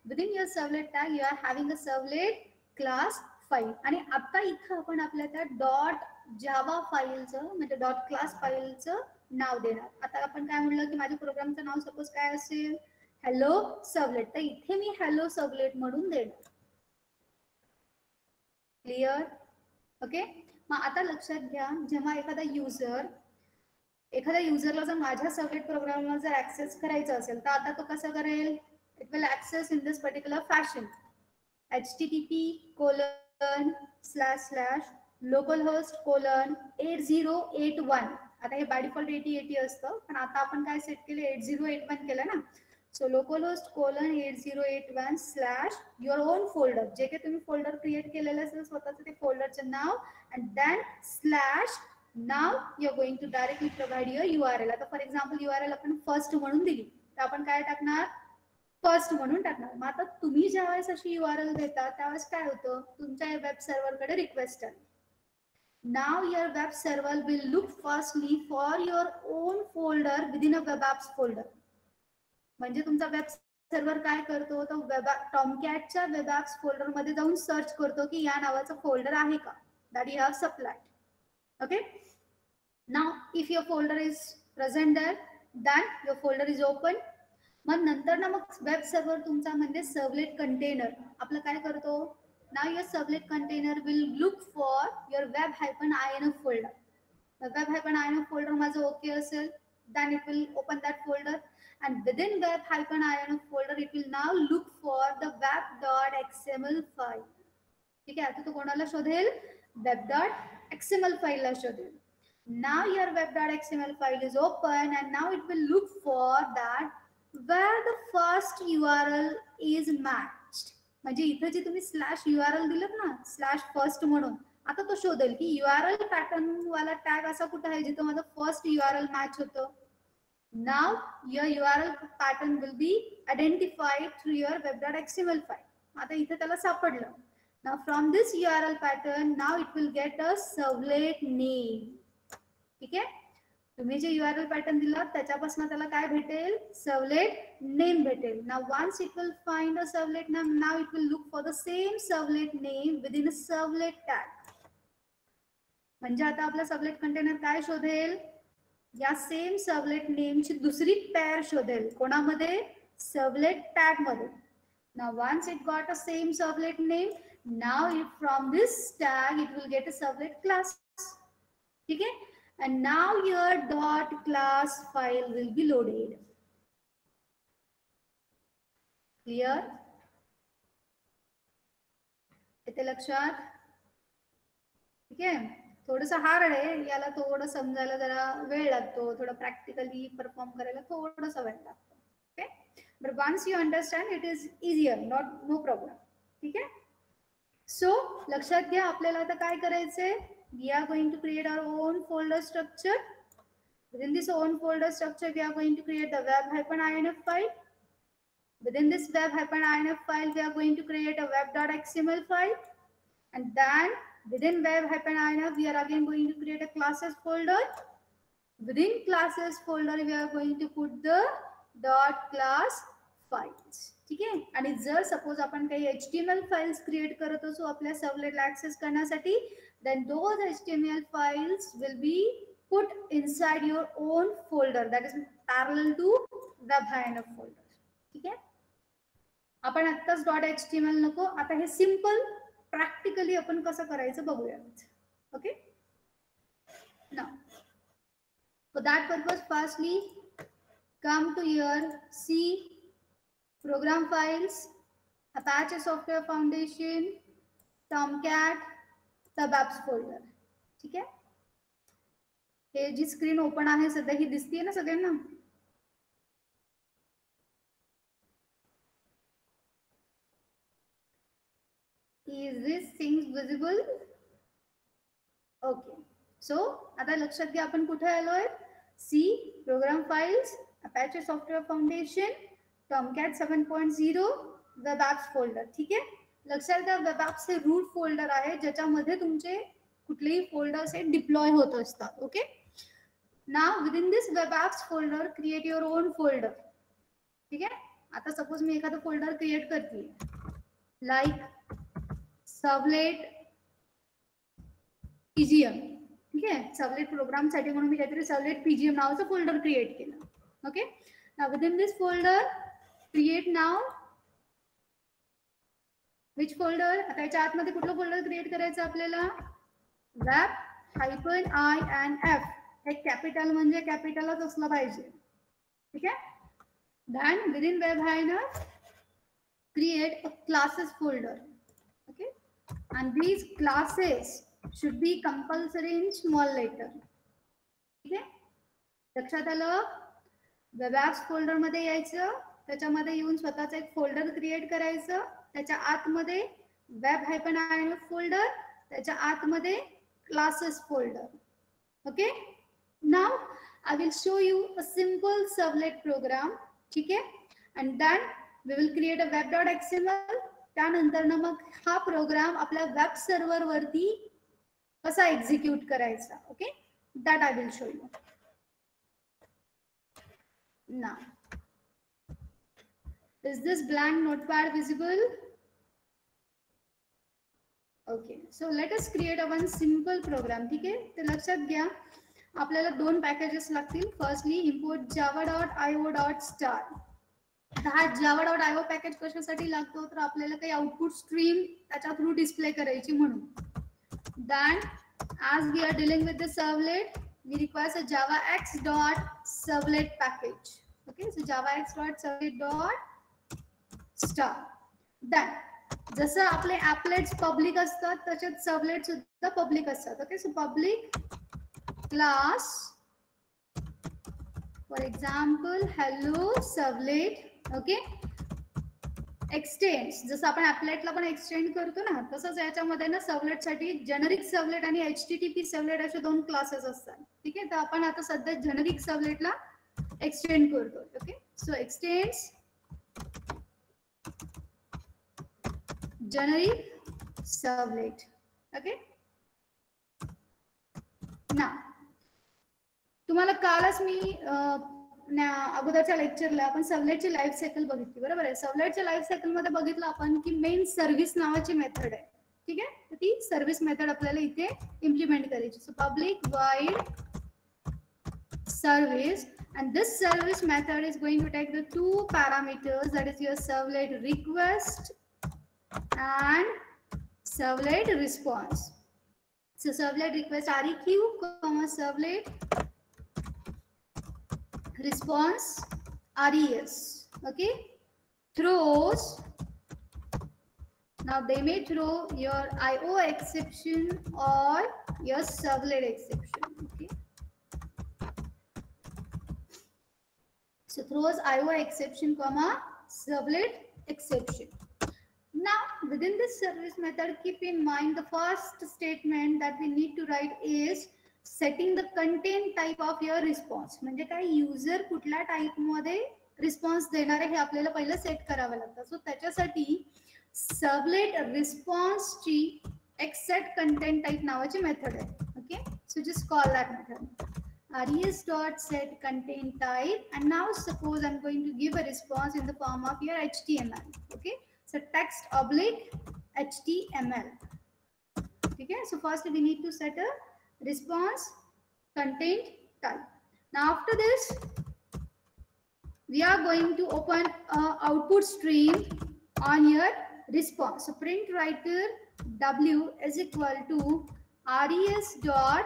within your servlet tag you are having a servlet class file. आणि आता इथं आपण आपल्या त्या डॉट जावा फाईलचं म्हणजे डॉट क्लास फाईलचं नाव देणार. आता आपण काय म्हणलं की माझ्या प्रोग्रामचं नाव सपोज काय असेल, हॅलो सर्वलेट, तर इथे मी हॅलो सर्वलेट म्हणून देणार. क्लिअर? ओके, मग आता लक्षात घ्या, जेव्हा एखाद्या युजरला जर माझ्या सर्वलेट प्रोग्रामला जर ऍक्सेस करायचं असेल तर आता तो कसं करेल, it will access in this particular fashion, http://localhost:8081. आता हे बाय डिफॉल्ट 8080 असतं, पण आता आपण काय सेट केले, 8081 केलं ना. So localhost:8081 /your own folder, जे काही तुम्ही फोल्डर क्रिएट केलेलं असेल स्वतःचं ते फोल्डरचं नाव, and then /now you're going to directly provide your URL. आता फॉर एक्झाम्पल URL आपण फर्स्ट म्हणून दिली तर आपण काय टाकणार, फर्स्ट म्हणून टाकणार. मग आता तुम्ही ज्यावेळेस अशी URL देता त्यावेळेस काय होतं, तुमच्या वेब सर्व्हरकडे रिक्वेस्ट आली. Now your web server will look firstly for your own folder within a web apps folder. म्हणजे तुमचा वेब सर्व्हर काय करतो, तो टॉमकॅटच्या वेब ऍप्स फोल्डर मध्ये जाऊन सर्च करतो की या नावाचं फोल्डर आहे का, that you have supplied. Okay, now if your folder is present there, then your folder is open. मग नंतर ना मग वेब सर्व्हर तुमचा म्हणजे सर्वलेट कंटेनर आपलं काय करतो, now your servlet container will look for your web-inf folder. The web-inf folder माझं ओके असेल, then it will open that folder, and within web-inf folder it will now look for the web.xml file. ठीक आहे, आता तो कोणाला शोधेल, web.xml file ला शोधेल. Now your web.xml file is open and now it will look for that where the first URL is matched. म्हणजे इथे जे तुम्ही /URL दिलं ना /first म्हणून, आता तो शोधेल की URL पॅटर्न वाला टॅग असा कुठे आहे जिथे माझं फर्स्ट URL मॅच होतं. Now your URL pattern will be identified through your web.xml file. आता इथे त्याला सापडलं. Now from this URL pattern, now it will get a servlet name. ठीक आहे, तुम्ही जे URL पॅटर्न दिला त्याच्यापासून त्याला काय भेटेल, सर्वलेट नेम भेटेल. Now once it will find a servlet name, now it will look for the same servlet name within a servlet tag. म्हणजे आता आपला सर्वलेट कंटेनर काय शोधेल, या सेम सर्वलेट नेमची दुसरी पेअर शोधेल, कोणामध्ये, सर्वलेट टॅग मध्ये. Now once it got a same servlet name, now if from this tag it will get a servlet class. ठीक है, and now your dot class file will be loaded. Clear? इथे लक्षात? ठीक है, थोडंसं हार्ड आहे, याला थोडं समजायला जरा वेळ लागतो, थोडं प्रॅक्टिकली परफॉर्म करायला थोडंसं वेळ लागतो. Okay, but once you understand it is easier, no problem. ठीक आहे, सो लक्षात घ्या, आपल्याला आता काय करायचंय, we are going to create our own folder structure. Within this own folder structure we are going to create the web-inf file. Within this web-inf file we are going to create a web.xml file, and then within web-inf we are again going to create a classes folder. Within classes folder we are going to put the .class files. ठीक आहे, आणि जर सपोज आपण काही HTML फाइल्स क्रिएट करत असो आपल्या सर्वलेटला ऍक्सेस करण्यासाठी, then those HTML files will be put inside your own folder that is parallel to web-inf folder. ठीक आहे, आपण आत्ताच .html नको, आता हे सिंपल प्रॅक्टिकली आपण कसं करायचं बघूयात. Okay, now for that purpose firstly come to your C program files, Apache Software Foundation, Tomcat, sub apps folder. ठीक आहे, हे जी स्क्रीन ओपन आहे सध्या ही दिसतीये ना सगळ्यांना, Is this things visible? Okay. So आता लक्षात घ्या आपण कुठे आलोय. See program files, Apache software foundation, Tomcat 7.0, web apps folder. ठीक आहे. लक्षात घ्या वेब ॲप्स हे रूट फोल्डर आहे ज्याच्यामध्ये तुमचे कुठलेही फोल्डर्स हे डिप्लॉय होत असतात. Okay. Now within this web apps folder create your own folder. ठीक आहे. आता सपोज मी एखादं फोल्डर क्रिएट करते लाईक सर्वलेट पीजीएम. ठीक आहे. सर्वलेट प्रोग्रामसाठी म्हणून मी काहीतरी सर्वलेट पीजीएम नावाचं फोल्डर क्रिएट केलं. Okay. Now within this folder create now which folder. आता याच्या आतमध्ये कुठलं फोल्डर क्रिएट करायचं आपल्याला. web-i&f हे कॅपिटल म्हणजे कॅपिटलच असलं पाहिजे. ठीक आहे. then within web-i&f create a classes folder. Okay, and these classes should be compulsory in small letter. ठीक आहे. लक्षात आलं. वेब ॲप्स फोल्डर मध्ये यायचं, त्याच्यामध्ये येऊन स्वतःच एक फोल्डर क्रिएट करायचं, त्याच्या आतमध्ये web-i&f फोल्डर, त्याच्या आतमध्ये classes folder. Okay. Now I will show you a simple servlet program. ठीक आहे. and then we will create a web.xml. त्यानंतर ना मग हा प्रोग्राम आपल्या वेब सर्व्हर वरती कसा एक्झिक्यूट करायचा. Okay. that I will show you now. Is this blank notepad visible? Okay, so let us create a one simple program. ठीक आहे. तर लक्षात घ्या आपल्याला दोन पॅकेजेस लागतील. Firstly import java.io.star. हा java.io पॅकेज कशासाठी लागतो तर आपल्याला काही आउटपुट स्ट्रीम त्याच्या थ्रू डिस्प्ले करायची म्हणून. then as we are dealing with the servlet we require a javax.servlet package. Okay, so javax.servlet.star. then जसं आपले ॲपलेट्स पब्लिक असतात तसेच सर्वलेट सुद्धा पब्लिक असतात. Okay. So public class for example hello servlet. Okay. X tends जसं आपण ॲपलेटला पण एक्सटेंड करतो ना तसंच याच्यामध्ये ना सर्वलेटसाठी जेनरिक सर्वलेट आणि HTTP सर्वलेट असे दोन क्लासेस असतात. ठीक आहे. तर आपण आता सध्या जेनरिक सर्वलेटला एक्सटेंड करतो. Okay. So x tends generic servlet. Okay. now तुम्हाला कालच मी अगोदरच्या लेक्चरला आपण सर्वलेटची लाईफ सायकल बघितली. बरोबर आहे. सर्वलेटच्या लाईफ सायकल मध्ये बघितलं आपण की मेन सर्व्हिस नावाची मेथड आहे. ठीक आहे. तर ती सर्व्हिस मेथड आपल्याला इथे इम्प्लिमेंट करायची. So public void service and this service method is going to take the two parameters, that is your servlet request and servlet response. So servlet request req, servlet response res. Okay. throws. Now they may throw your IO exception or your servlet exception. Okay. So throws IO exception servlet exception. Now within this service method keep in mind the first statement that we need to write is setting the content type of your response. म्हणजे काय युजर कुठल्या टाइप मध्ये रिस्पॉन्स देणार आहे हे आपल्याला पहिलं सेट करावं लागतं. सो त्याच्यासाठी सर्वलेट रिस्पॉन्सची एक सेट कंटेंट टाइप नावाची मेथड आहे. Okay. So just call that method res.set content type and now suppose I'm going to give a response in the form of your HTML. Okay. So text oblique HTML. Okay. So first we need to set a response content type. Now after this we are going to open a output stream on your response. So print writer w is equal to res dot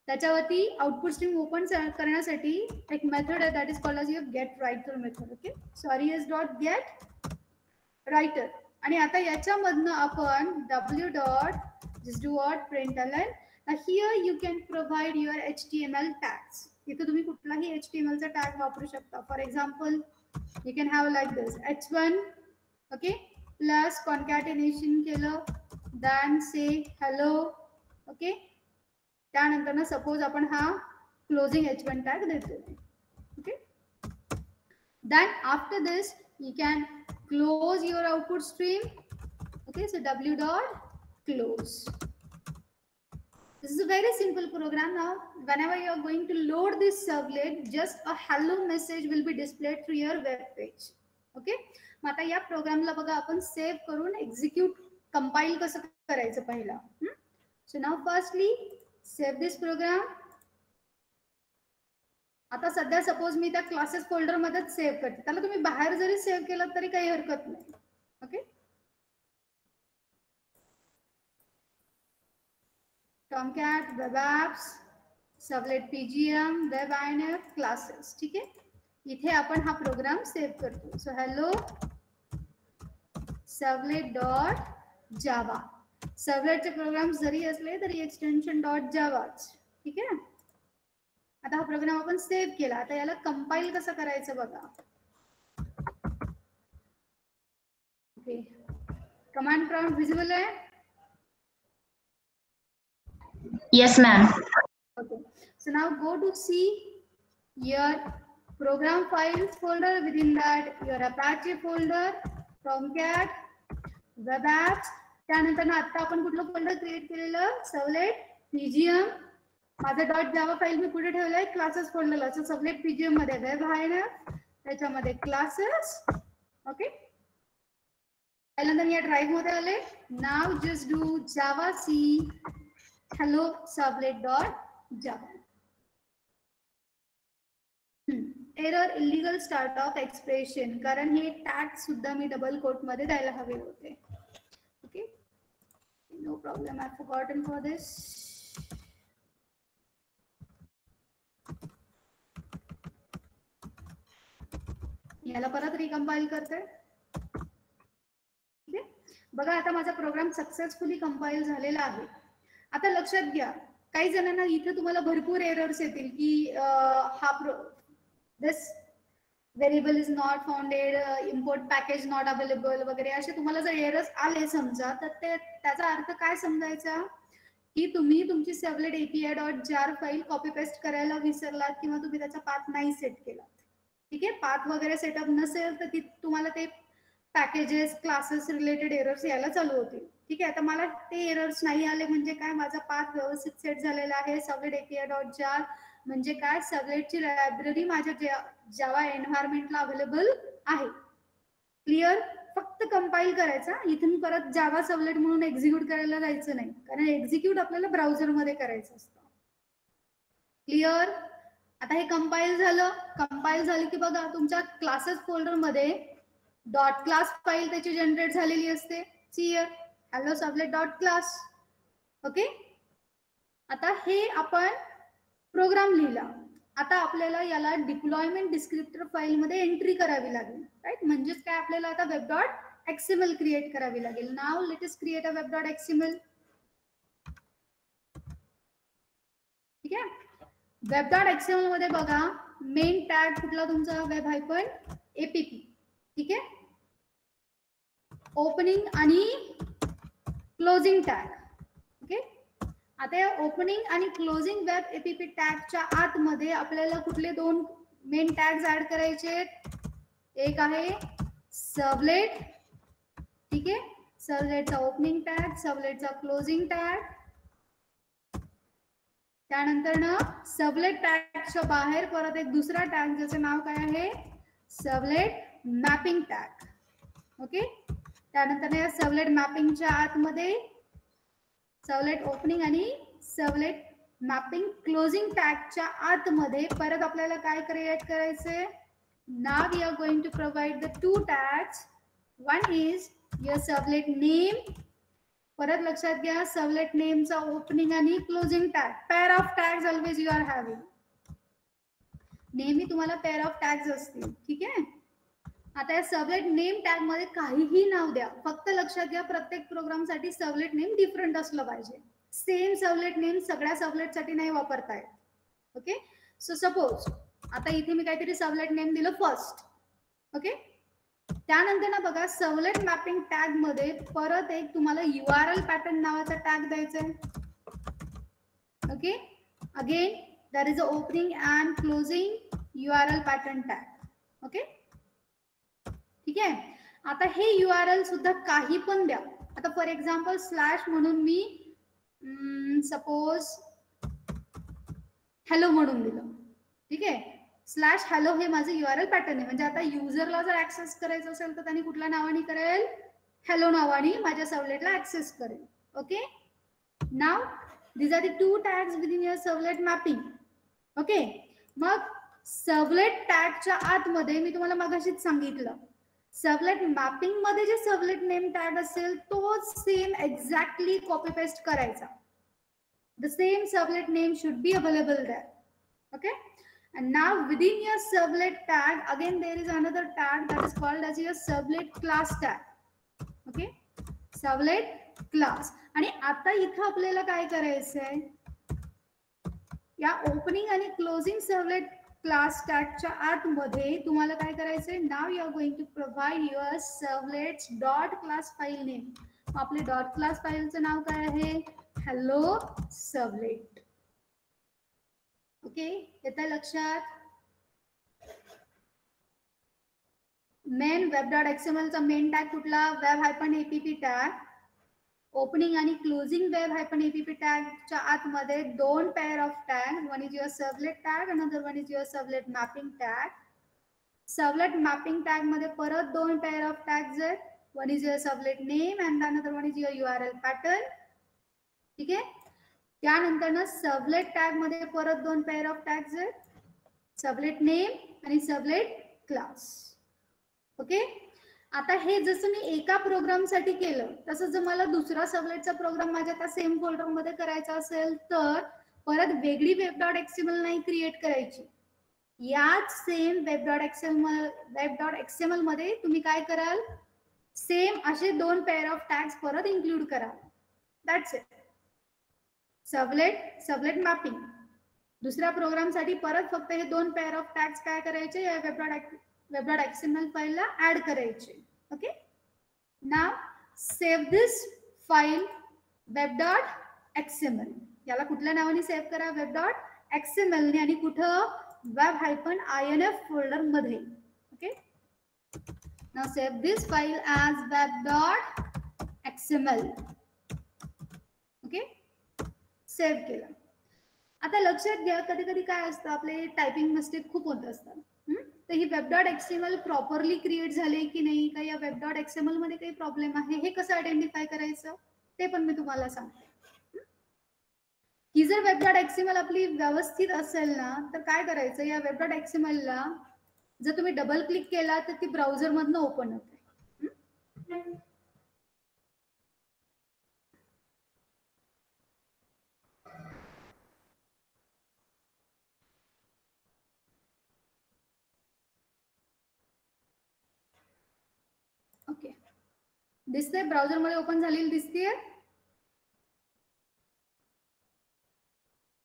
त्याच्यावरती आउटपुट स्ट्रीम ओपन करण्यासाठी एक मेथड आहे that is called as your get writer method. Okay. So res dot get writer आणि आता याच्यामधनं आपण w dot just do what println. Now here you can provide your HTML tags. इथे तुम्ही कुठलाही HTML चा टॅग वापरू शकता. For example you can have like this h1 okay plus concatenation केलं, दॅन से हॅलो. ओके, त्यानंतर ना सपोज आपण हा क्लोजिंग h1 टॅग देतो. Okay, then after this you can close your output stream. Okay, so w dot close. This is a very simple program. Now whenever you are going to load this servlet, just a hello message will be displayed through your web page. Okay, मग आता या प्रोग्रामला बघा आपण सेव्ह करून एक्झिक्यूट कंपाइल कसं करायचं पहिला. सो नाउ फर्स्टली सेव्ह दिस प्रोग्राम. आता सध्या सपोज मी त्या क्लासेस फोल्डर मध्येच सेव्ह करते, त्याला तुम्ही बाहेर जरी सेव्ह केलं तरी काही हरकत नाही. Okay, Tomcat, Web Apps, Servlet PGM, Web INF, Classes. ठीक आहे, इथे आपण हा प्रोग्राम सेव्ह करतो. So hello servlet dot Java. सर्वलेटचे प्रोग्राम जरी असले तरी एक्सटेन्शन डॉट जावाच. ठीक आहे, आता हा प्रोग्राम आपण सेव्ह केला. आता याला कंपाइल कसं करायचं बघा. ओके, कमांड प्रॉम्प्ट विजिबल आहे. Yes, ma'am. Okay, so now go to see your program files folder. Within that your Apache folder, Tomcat, Web Apps. त्यानंतर ना आता आपण कुठलं फोल्डर क्रिएट केलेलं, सर्वलेट पीजीएम. माझं डॉट जावा फाईल मी कुठे ठेवलंय, क्लासेस फोल्डरला. सो सर्वलेट पीजीएम मध्ये वेब INF, त्याच्यामध्ये क्लासेस. ओके, त्यानंतर या ड्राईव्ह मध्ये आले. Now just do javac hello servlet dot java. Error illegal start of expression, कारण हे टॅग सुद्धा मी डबल कोट मध्ये द्यायला हवे होते. Okay, no problem, I forgotten for this. याला परत रिकंपाइल करते. ठीक आहे, बघा आता माझा प्रोग्राम सक्सेसफुली कंपाइल झालेला आहे. आता लक्षात घ्या, काही जणांना इथे तुम्हाला भरपूर एरर्स येतील की हा this variable is not founded, import package not available वगैरे असे तुम्हाला जर एरर्स आले समजा, तर त्याचा अर्थ काय समजायचा की तुम्ही तुमची सर्वलेट API डॉट जार फाईल कॉपी पेस्ट करायला विसरलात किंवा तुम्ही त्याचा पाथ नाही सेट केला. ठीक आहे, पाथ वगैरे सेटअप नसेल तर तुम्हाला ते पॅकेजेस क्लासेस रिलेटेड एरर्स यायला चालू होतील. ठीक आहे, आता मला ते एरर्स नाही आले म्हणजे काय, माझा पाथ व्यवस्थित सेट झालेला आहे. सर्वलेट API डॉट जार म्हणजे काय, सर्वलेटची लायब्ररी माझ्या जावा एन्व्हायरमेंटला अवेलेबल आहे. क्लिअर, फक्त कंपाइल करायचा. इथून परत जावा सर्वलेट म्हणून एक्झिक्यूट करायला जायचं नाही, कारण एक्झिक्यूट आपल्याला ब्राउझर मध्ये करायचं असतं. क्लिअर, आता हे कंपाइल झालं. कंपाइल झालं की बघा तुमच्या क्लासेस फोल्डर मध्ये डॉट क्लास फाईल त्याची जनरेट झालेली असते. Here hello servlet dot class. Okay, आता हे आपण प्रोग्राम लिहिला. आता आपल्याला याला डिप्लॉयमेंट डिस्क्रिप्टर फाईल मध्ये एंट्री करावी लागेल. राईट, म्हणजेच काय, आपल्याला आता वेब डॉट XML क्रिएट करावी लागेल. Now let us create a web dot XML. ठीक आहे, वेब डॉट XML मध्ये बघा मेन टॅग कुठला तुमचा, वेब हायफन APP. ठीक आहे, ओपनिंग आणि क्लोजिंग टॅग. ओके, आता या ओपनिंग आणि क्लोजिंग वेब APP टॅगच्या आतमध्ये आपल्याला कुठले दोन मेन टॅग्स ऍड करायचे. एक आहे सर्वलेट. ठीक आहे, सर्वलेटचा ओपनिंग टॅग, सर्वलेटचा क्लोजिंग टॅग. त्यानंतर ना सर्वलेट टॅगच्या बाहेर परत एक दुसरा टॅग ज्याचं नाव काय आहे, सर्वलेट मॅपिंग टॅग. ओके, त्यानंतर या सर्वलेट मॅपिंगच्या आतमध्ये सर्वलेट ओपनिंग आणि सर्वलेट मॅपिंग क्लोजिंग टॅगच्या आतमध्ये परत आपल्याला काय क्रिएट करायचे. Now we are going to provide the two tags. One is your servlet name. परत लक्षात घ्या, सर्वलेट नेमचा ओपनिंग आणि closing tag. Pair of tags always you are having. नेहमी तुम्हाला पेअर ऑफ टॅग्स असतील. ठीक आहे, आता या सर्वलेट नेम टॅग मध्ये काहीही नाव द्या, फक्त लक्षात घ्या प्रत्येक प्रोग्राम साठी सर्वलेट नेम डिफरंट असलं पाहिजे. सेम सर्वलेट नेम सगळ्या सर्वलेट साठी नाही वापरता येत. ओके, सो सपोज आता इथे मी काहीतरी सर्वलेट नेम दिलं फर्स्ट. ओके, त्यानंतर ना बघा सर्व्हलेट मॅपिंग टॅग मध्ये परत एक तुम्हाला URL पॅटर्न नावाचा टॅग द्यायचा आहे. Okay, again there is a opening and closing URL pattern tag. Okay, ठीक आहे. आता हे URL सुद्धा काही पण द्या. आता फॉर एक्झाम्पल स्लॅश म्हणून मी सपोज हॅलो म्हणून दिलं. ठीक आहे, स्लॅश हॅलो हे माझं URL पॅटर्न आहे. म्हणजे आता युजरला जर ऍक्सेस करायचं असेल तर त्यांनी कुठल्या नावाने करेल, हॅलो नावाने माझ्या सर्व्हलेटला ऍक्सेस करेल. Okay, now these are the two tags within your servlet mapping. Okay, मग सर्व्हलेट टॅगच्या आतमध्ये मी तुम्हाला मगाशीच सांगितलं, सर्व्हलेट मॅपिंग मध्ये जे सर्व्हलेट नेम टॅग असेल तोच सेम एक्झॅक्टली कॉपी पेस्ट करायचा. The same servlet name should be available there. Okay, and now within your servlet tag again there is another tag that is called as your servlet class tag. Okay, servlet class. आणि आता इथं आपल्याला काय करायचंय, या ओपनिंग आणि क्लोजिंग सर्व्हलेट क्लास टॅगच्या आतमध्ये तुम्हाला काय करायचंय, now you are going to provide your servlets dot class file name. आपले डॉट क्लास फाईलचं नाव काय आहे, हॅलो सर्व्हलेट. ओके, येतंय लक्षात. मेन web.xml चा मेन टॅग कुठला, web-app टॅग. ओपनिंग आणि क्लोजिंग web-app टॅगच्या आतमध्ये दोन pair of tag, one is your servlet tag, another one is your servlet mapping tag. Servlet mapping tag मध्ये परत दोन पेअर ऑफ टॅग्स आहेत, one is your servlet name and another one is your URL pattern. ठीक आहे, त्यानंतर ना सर्व्हलेट टॅग मध्ये परत दोन पेअर ऑफ टॅग्स आहेत, सर्व्हलेट नेम आणि सर्व्हलेट क्लास. ओके, आता हे जसं मी एका प्रोग्राम साठी केलं तसं जर मला दुसरा सर्व्हलेटचा प्रोग्राम माझ्या त्या सेम फोल्डर मध्ये करायचा असेल तर परत वेगळी web.xml नाही क्रिएट करायची. याच सेम web.xml मध्ये तुम्ही काय कराल, सेम असे दोन पेअर ऑफ टॅग्स परत इन्क्लूड कराल. That's it. सर्व्हलेट मॅपिंग दुसऱ्या प्रोग्राम साठी परत फक्त हे दोन पेअर ऑफ टॅग्स काय करायचे, या web.xml फाईलला ऍड करायचे. Okay, now save this file web.xml. याला कुठल्या नावाने सेव्ह करा, web.xml ने, आणि कुठं, web-inf फोल्डर मध्ये. Okay, now save this file as web.xml. Okay, save केलं. आता लक्षात घ्या, कधी कधी काय असतं, आपले टायपिंग मिस्टेक खूप होत असतात. तर ही web.xml प्रॉपरली क्रिएट झाली की नाही, का या web.xml मध्ये काही प्रॉब्लेम आहे, हे कसं आयडेंटिफाय करायचं ते पण मी तुम्हाला सांगते. की जर web.xml आपली व्यवस्थित असेल ना तर काय करायचं, या web.xml ला जर तुम्ही डबल क्लिक केला तर ती ब्राउझर मधनं ओपन होते. ओके, दिसते, ब्राउझर मध्ये ओपन झालेली दिसतेय.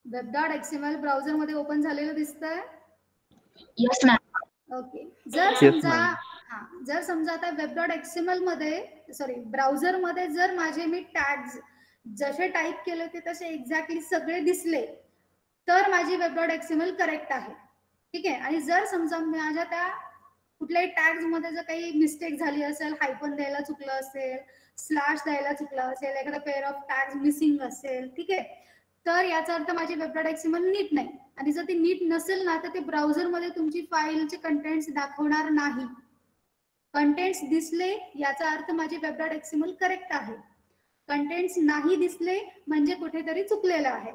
web.xml ब्राउझर मध्ये ओपन झालेलं दिसतंय. Yes, ma'am. ओके, जर समजा आता web.xml मध्ये ब्राउझर मध्ये जर माझे मी टॅग्स जसे टाईप केले ते तसे एक्झॅक्टली सगळे दिसले तर माझी web.xml करेक्ट आहे. ठीक आहे, आणि जर समजा माझ्या त्या कुठल्याही टॅग्स मध्ये जर काही मिस्टेक झाली असेल, हायफन द्यायला चुकलं असेल, स्लॅश द्यायला चुकलं असेल, एखादा पेअर ऑफ टॅग्स मिसिंग असेल, ठीक आहे, तर याचा अर्थ माझी web.xml नीट नाही. आणि जर ती नीट नसेल ना तर ते ब्राउझर मध्ये तुमची फाईलचे कंटेंट्स दाखवणार नाही. कंटेंट्स दिसले याचा अर्थ माझी web.xml करेक्ट आहे. कंटेंट्स नाही दिसले म्हणजे कुठेतरी चुकलेलं आहे.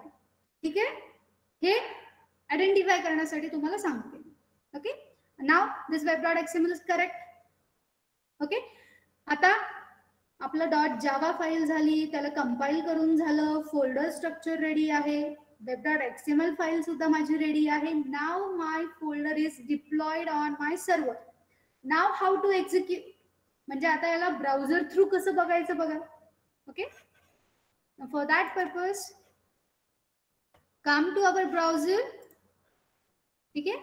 ठीक आहे, हे आयडेंटिफाय करण्यासाठी तुम्हाला सांगते. Okay, now this web.xml is correct. Okay, आता आपलं .java फाईल झाली, त्याला कंपाईल करून झालं, फोल्डर स्ट्रक्चर रेडी आहे, web.xml फाईल सुद्धा माझी रेडी आहे. Now my folder is deployed on my server. Now how to execute, म्हणजे आता याला ब्राउझर थ्रू कसं बघायचं बघा. Okay, for that purpose come to our browser. ठीक आहे,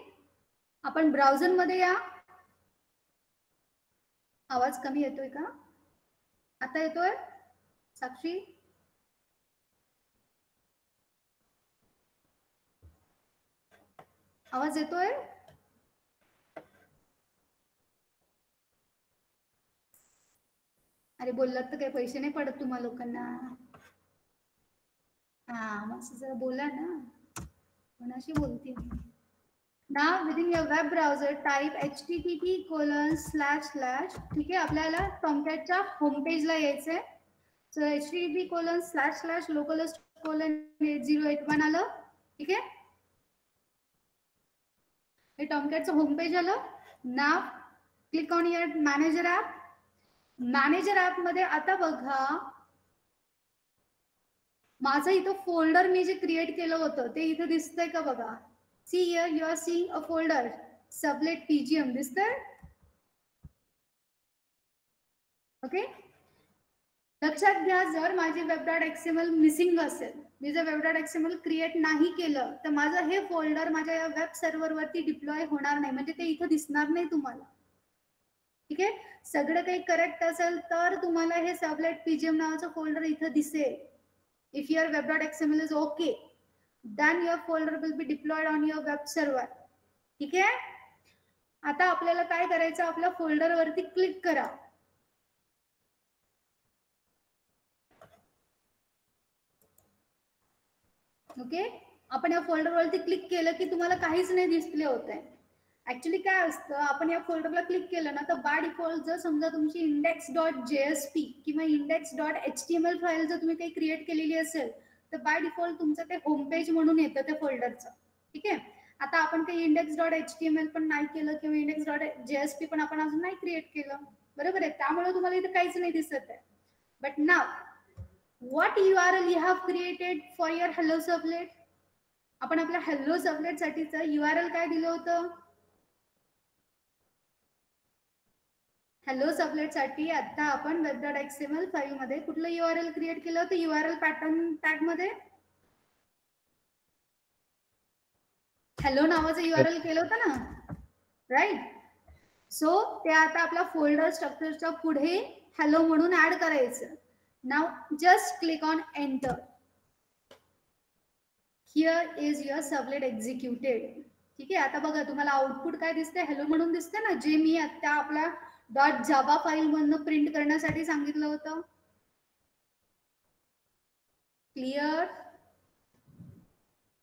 आपण ब्राउझर मध्ये या. आवाज कमी येतोय का? आता येतोय साक्षी? आवाज येतोय? अरे बोललात तर काही पैसे नाही पडत तुम्हा लोकांना. हा मग जरा बोला ना, कोणाशी बोलते मी. Now within your web browser type http:// ठीक आहे, आपल्याला टॉमकॅटच्या होम पेजला यायचंय. सो http://localhost:8081 आलं. ठीक आहे, हे टॉमकॅटचं होम पेज आलं. Now click on your manager app. Manager app मध्ये आता बघा, माझं इथं फोल्डर मी जे क्रिएट केलं होतं ते इथं दिसतंय का बघा. See here, you are seeing a folder, Sublet PGM, दिसतंय? ओके, लक्षात घ्या, जर माझी web.xml मिसिंग असेल, मी जर web.xml क्रिएट नाही केलं तर माझं हे फोल्डर माझ्या या वेब सर्व्हर वरती डिप्लॉय होणार नाही, म्हणजे ते इथं दिसणार नाही तुम्हाला. ठीक आहे, सगळं काही करेक्ट असेल तर तुम्हाला हे सबलेट पीजीएम नावाचं फोल्डर इथं दिसेल. If your web.xml is okay, then your folder will be deployed on your web server. ठीक आहे, आता आपल्याला काय करायचं, आपल्या फोल्डर वरती क्लिक करा. ओके, आपण या फोल्डर वरती क्लिक केलं की तुम्हाला काहीच नाही डिस्प्ले होत आहे. ऍक्च्युली काय असतं, आपण या फोल्डरला क्लिक केलं ना तर बाय डिफॉल्ट जर समजा तुमची index.jsp किंवा index.html फाईल जर तुम्ही काही क्रिएट केलेली असेल तर बाय डिफॉल्ट तुमचं ते होम पेज म्हणून येतं त्या फोल्डरचं. ठीक आहे, आता आपण काही index.html पण नाही केलं किंवा index.jsp पण आपण अजून नाही क्रिएट केलं, बरोबर आहे, त्यामुळे तुम्हाला इथे काहीच नाही दिसत आहे. But now what URL you have created for your hello servlet? आपण आपल्या hello servlet साठीचं URL काय दिलं होतं? hello servlet साठी आता आपण web.xml फाईल मध्ये कुठलं URL क्रिएट केलं होतं? URL पॅटर्न टॅग मध्ये hello नावाचं URL केलं होतं ना, राईट? सो ते आता आपल्या फोल्डर स्ट्रक्चरच्या पुढे hello म्हणून ऍड करायचं. Now just click on enter. Here is your servlet executed. ठीक आहे, आता बघा तुम्हाला आउटपुट काय दिसतंय, हेलो म्हणून दिसतंय ना, जे मी आता आपल्या .java फाईल मधनं प्रिंट करण्यासाठी सांगितलं होतं. क्लिअर?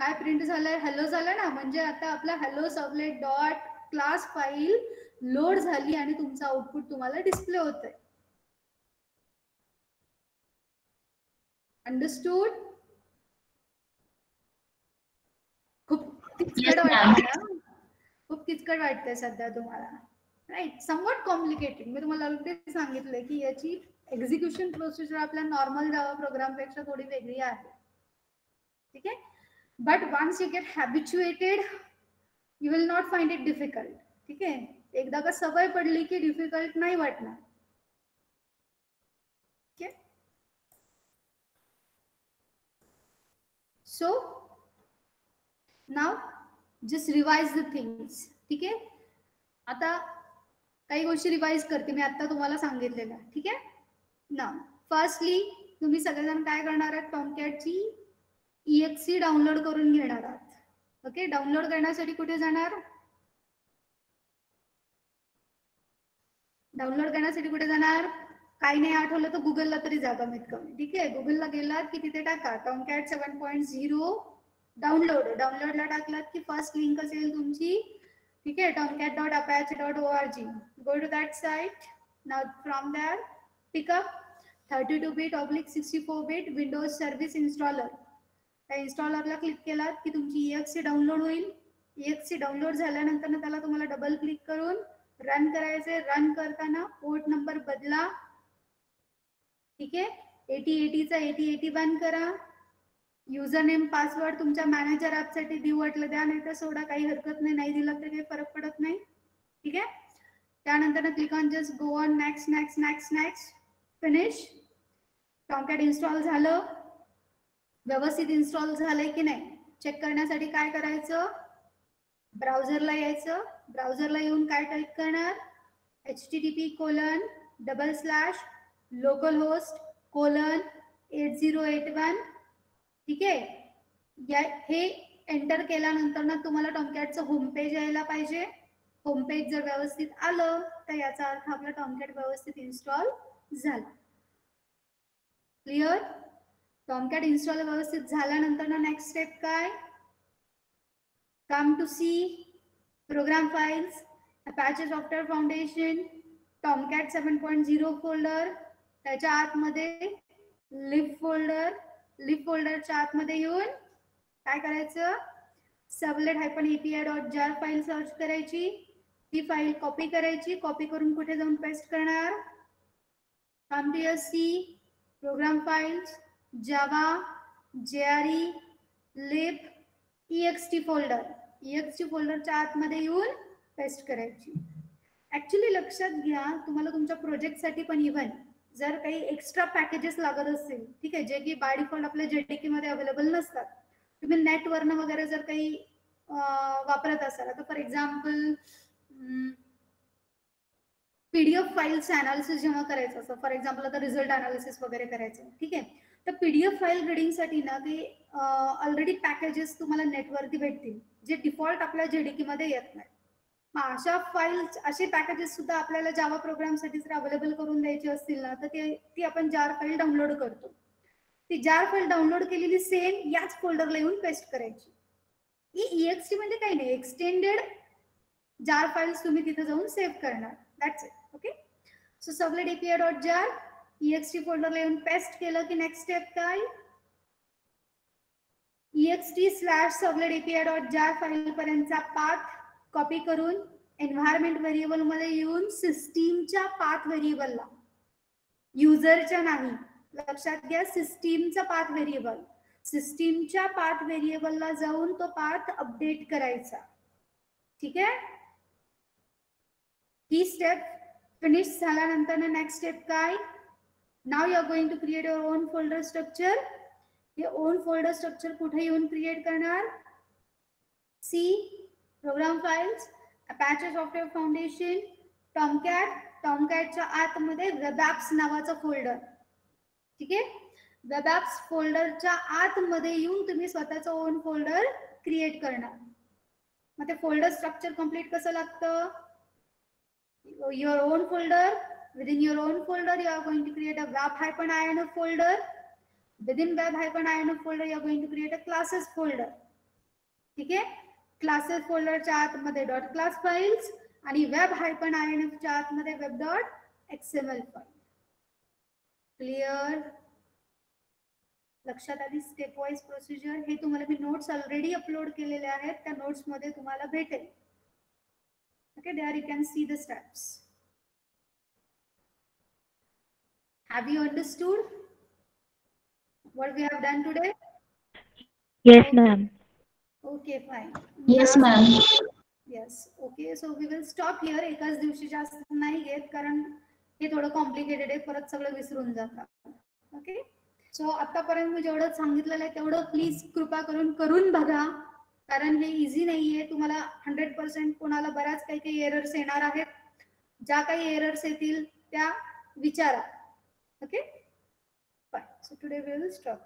काय प्रिंट झालंय, हेलो झालं ना, म्हणजे आता आपला hello servlet dot class file load झाली आणि तुमचं आउटपुट तुम्हाला डिस्प्ले होतंय. अंडरस्टूड? खूप किचकट वाटतंय ना, खूप किचकट वाटतंय सध्या तुम्हाला, राईट? Somewhat complicated. मी तुम्हाला ऑलरेडी सांगितलंय की याची एक्झिक्युशन प्रोसिजर आपल्या नॉर्मल जावा प्रोग्राम पेक्षा थोडी वेगळी आहे. ठीक आहे, but once you get habituated you will not find it difficult. ठीक आहे, एकदा का सवय पडली की डिफिकल्ट नाही वाटणार. ठीक आहे, so now just revise the things. ठीक आहे, आता काही गोष्टी रिवाइज करते मी आता तुम्हाला सांगितलेल्या. ठीक आहे, ना फर्स्टली तुम्ही सगळेजण काय करणार आहात, टॉमकॅटची EXE डाउनलोड करून घेणार आहात. ओके, डाउनलोड करण्यासाठी कुठे जाणार, डाउनलोड करण्यासाठी कुठे जाणार, काही नाही आठवलं तर गुगलला तरी जा कमीत कमी. ठीक आहे, गुगलला गेलात की तिथे टाका टॉमकॅट 7.0 डाउनलोड. डाउनलोडला टाकलात की फर्स्ट लिंक असेल तुमची. ठीक आहे, tomcat.apache.org. Go to that site. Now from there pick up 32-bit/64-bit Windows service installer. त्या इन्स्टॉलरला क्लिक केलात की तुमची EXE डाउनलोड होईल. EXE डाउनलोड झाल्यानंतर त्याला तुम्हाला डबल क्लिक करून रन करायचे. रन करताना पोर्ट नंबर बदला. ठीक आहे, 8080 चा 8081 करा. युजर नेम पासवर्ड तुमच्या मॅनेजर ऍप साठी देऊ वाटलं द्या, नाही तर सोडा, काही हरकत नाही, नाही दिला तर काही फरक पडत नाही. ठीक आहे, त्यानंतर click on just go on next next next next finish. Tomcat install झालं, व्यवस्थित इन्स्टॉल झालंय की नाही चेक करण्यासाठी काय करायचं, ब्राउझरला यायचं. ब्राउझरला येऊन काय टाईप करणार, http:// /localhost:/8081 ठीक आहे. हे एंटर केल्यानंतर ना तुम्हाला टॉमकॅटचं होम पेज यायला पाहिजे. होम पेज जर व्यवस्थित आलं तर याचा अर्थ आपला टॉमकॅट व्यवस्थित इन्स्टॉल झाला. क्लिअर. टॉमकॅट इन्स्टॉल व्यवस्थित झाल्यानंतर ना नेक्स्ट स्टेप काय, come to C program files, Apache software foundation, Tomcat 7.0 folder, त्याच्या आतमध्ये लिब फोल्डरच्या आतमध्ये येऊन काय करायचं, servlet-api.jar फाईल सर्च करायची, ती फाईल कॉपी करायची, कॉपी करून कुठे जाऊन पेस्ट करणार, come to C program files, Java, JRE, lib, ext फोल्डरच्या आतमध्ये येऊन पेस्ट करायची. ऍक्च्युली लक्षात घ्या, तुम्हाला तुमच्या प्रोजेक्टसाठी पण इव्हन जर काही एक्स्ट्रा पॅकेजेस लागत असतील, ठीक आहे, जे की बाय डिफॉल्ट आपल्या JDK मध्ये अवेलेबल नसतात, तुम्ही नेटवरनं वगैरे जर काही वापरत असाल, तर for example PDF files analysis जेव्हा करायचं असं, फॉर एक्झाम्पल आता रिझल्ट अनालिसिस वगैरे करायचं, ठीक आहे, तर PDF फाईल रिडिंगसाठी ना ते ऑलरेडी पॅकेजेस तुम्हाला नेटवरती भेटतील जे डिफॉल्ट आपल्या JDK मध्ये येत नाही. मग अशा फाईल्स, असे पॅकेजेस सुद्धा आपल्याला जावा प्रोग्रामसाठी जर अवेलेबल करून द्यायची असतील ना, तर ती आपण जार फाईल डाउनलोड करतो. ती जार फाईल डाउनलोड केलेली सेम याच फोल्डरला येऊन पेस्ट करायची. ही EXT म्हणजे काही नाही, एक्सटेंडेड जार फाईल्स तुम्ही तिथे जाऊन सेव्ह करणार. That's it. Okay. So servlet-api.jar EXT फोल्डरला येऊन पेस्ट केलं की नेक्स्ट स्टेप काय, ext/servlet-api.jar फाईल पर्यंतचा पाथ कॉपी करून एन्व्हायरमेंट व्हेरिएबल मध्ये येऊन सिस्टीमच्या पाथ व्हेरिएबलला, युजरच्या नाही, लक्षात घ्या, सिस्टीमचा पाथ व्हेरिएबल, सिस्टीमच्या पाथ व्हेरिएबलला जाऊन तो पाथ अपडेट करायचा. ठीक आहे. ही स्टेप फिनिश झाल्यानंतर नेक्स्ट स्टेप काय, now you are going to create your own folder structure. हे ओन फोल्डर स्ट्रक्चर कुठे येऊन क्रिएट करणार, C program files, Apache software foundation, टॉमकॅटच्या आतमध्ये वेब ॲप्स नावाचा फोल्डर. ठीक आहे. वेब ॲप्स फोल्डरच्या आतमध्ये येऊन तुम्ही स्वतःचं ओन फोल्डर क्रिएट करणार. मग ते फोल्डर स्ट्रक्चर कंप्लीट कसं लागतं, your own folder, within your own folder you are going to create a web-inf folder, within web-inf folder you are going to create a classes folder. ठीक आहे. क्लासेस फोल्डरच्या आतमध्ये .class फाइल्स आणि web-inf च्या आतमध्ये web.xml फाईल. क्लिअर. लक्षात आली स्टेप वाइज प्रोसिजर. हे तुम्हाला मी नोट्स ऑलरेडी अपलोड केलेले आहेत, त्या नोट्स मध्ये तुम्हाला भेटेल. Okay, there you can see the steps. Have you understood what we have done today? Yes, Okay. ma'am. Okay, fine. Yes, ma'am. Yes. Okay, so we will stop here. एकाच दिवशी जास्त नाही घेत कारण हे थोडं कॉम्प्लिकेटेड आहे, परत सगळं विसरून जातात. ओके. सो आतापर्यंत मी जेवढं सांगितलेलं आहे तेवढं प्लीज कृपा करून बघा, कारण हे इझी नाहीये. तुम्हाला 100% कोणाला बऱ्याच काही एरर्स येणार आहेत. ज्या काही एरर्स येतील त्या विचारा. Okay. Fine. So today we will stop.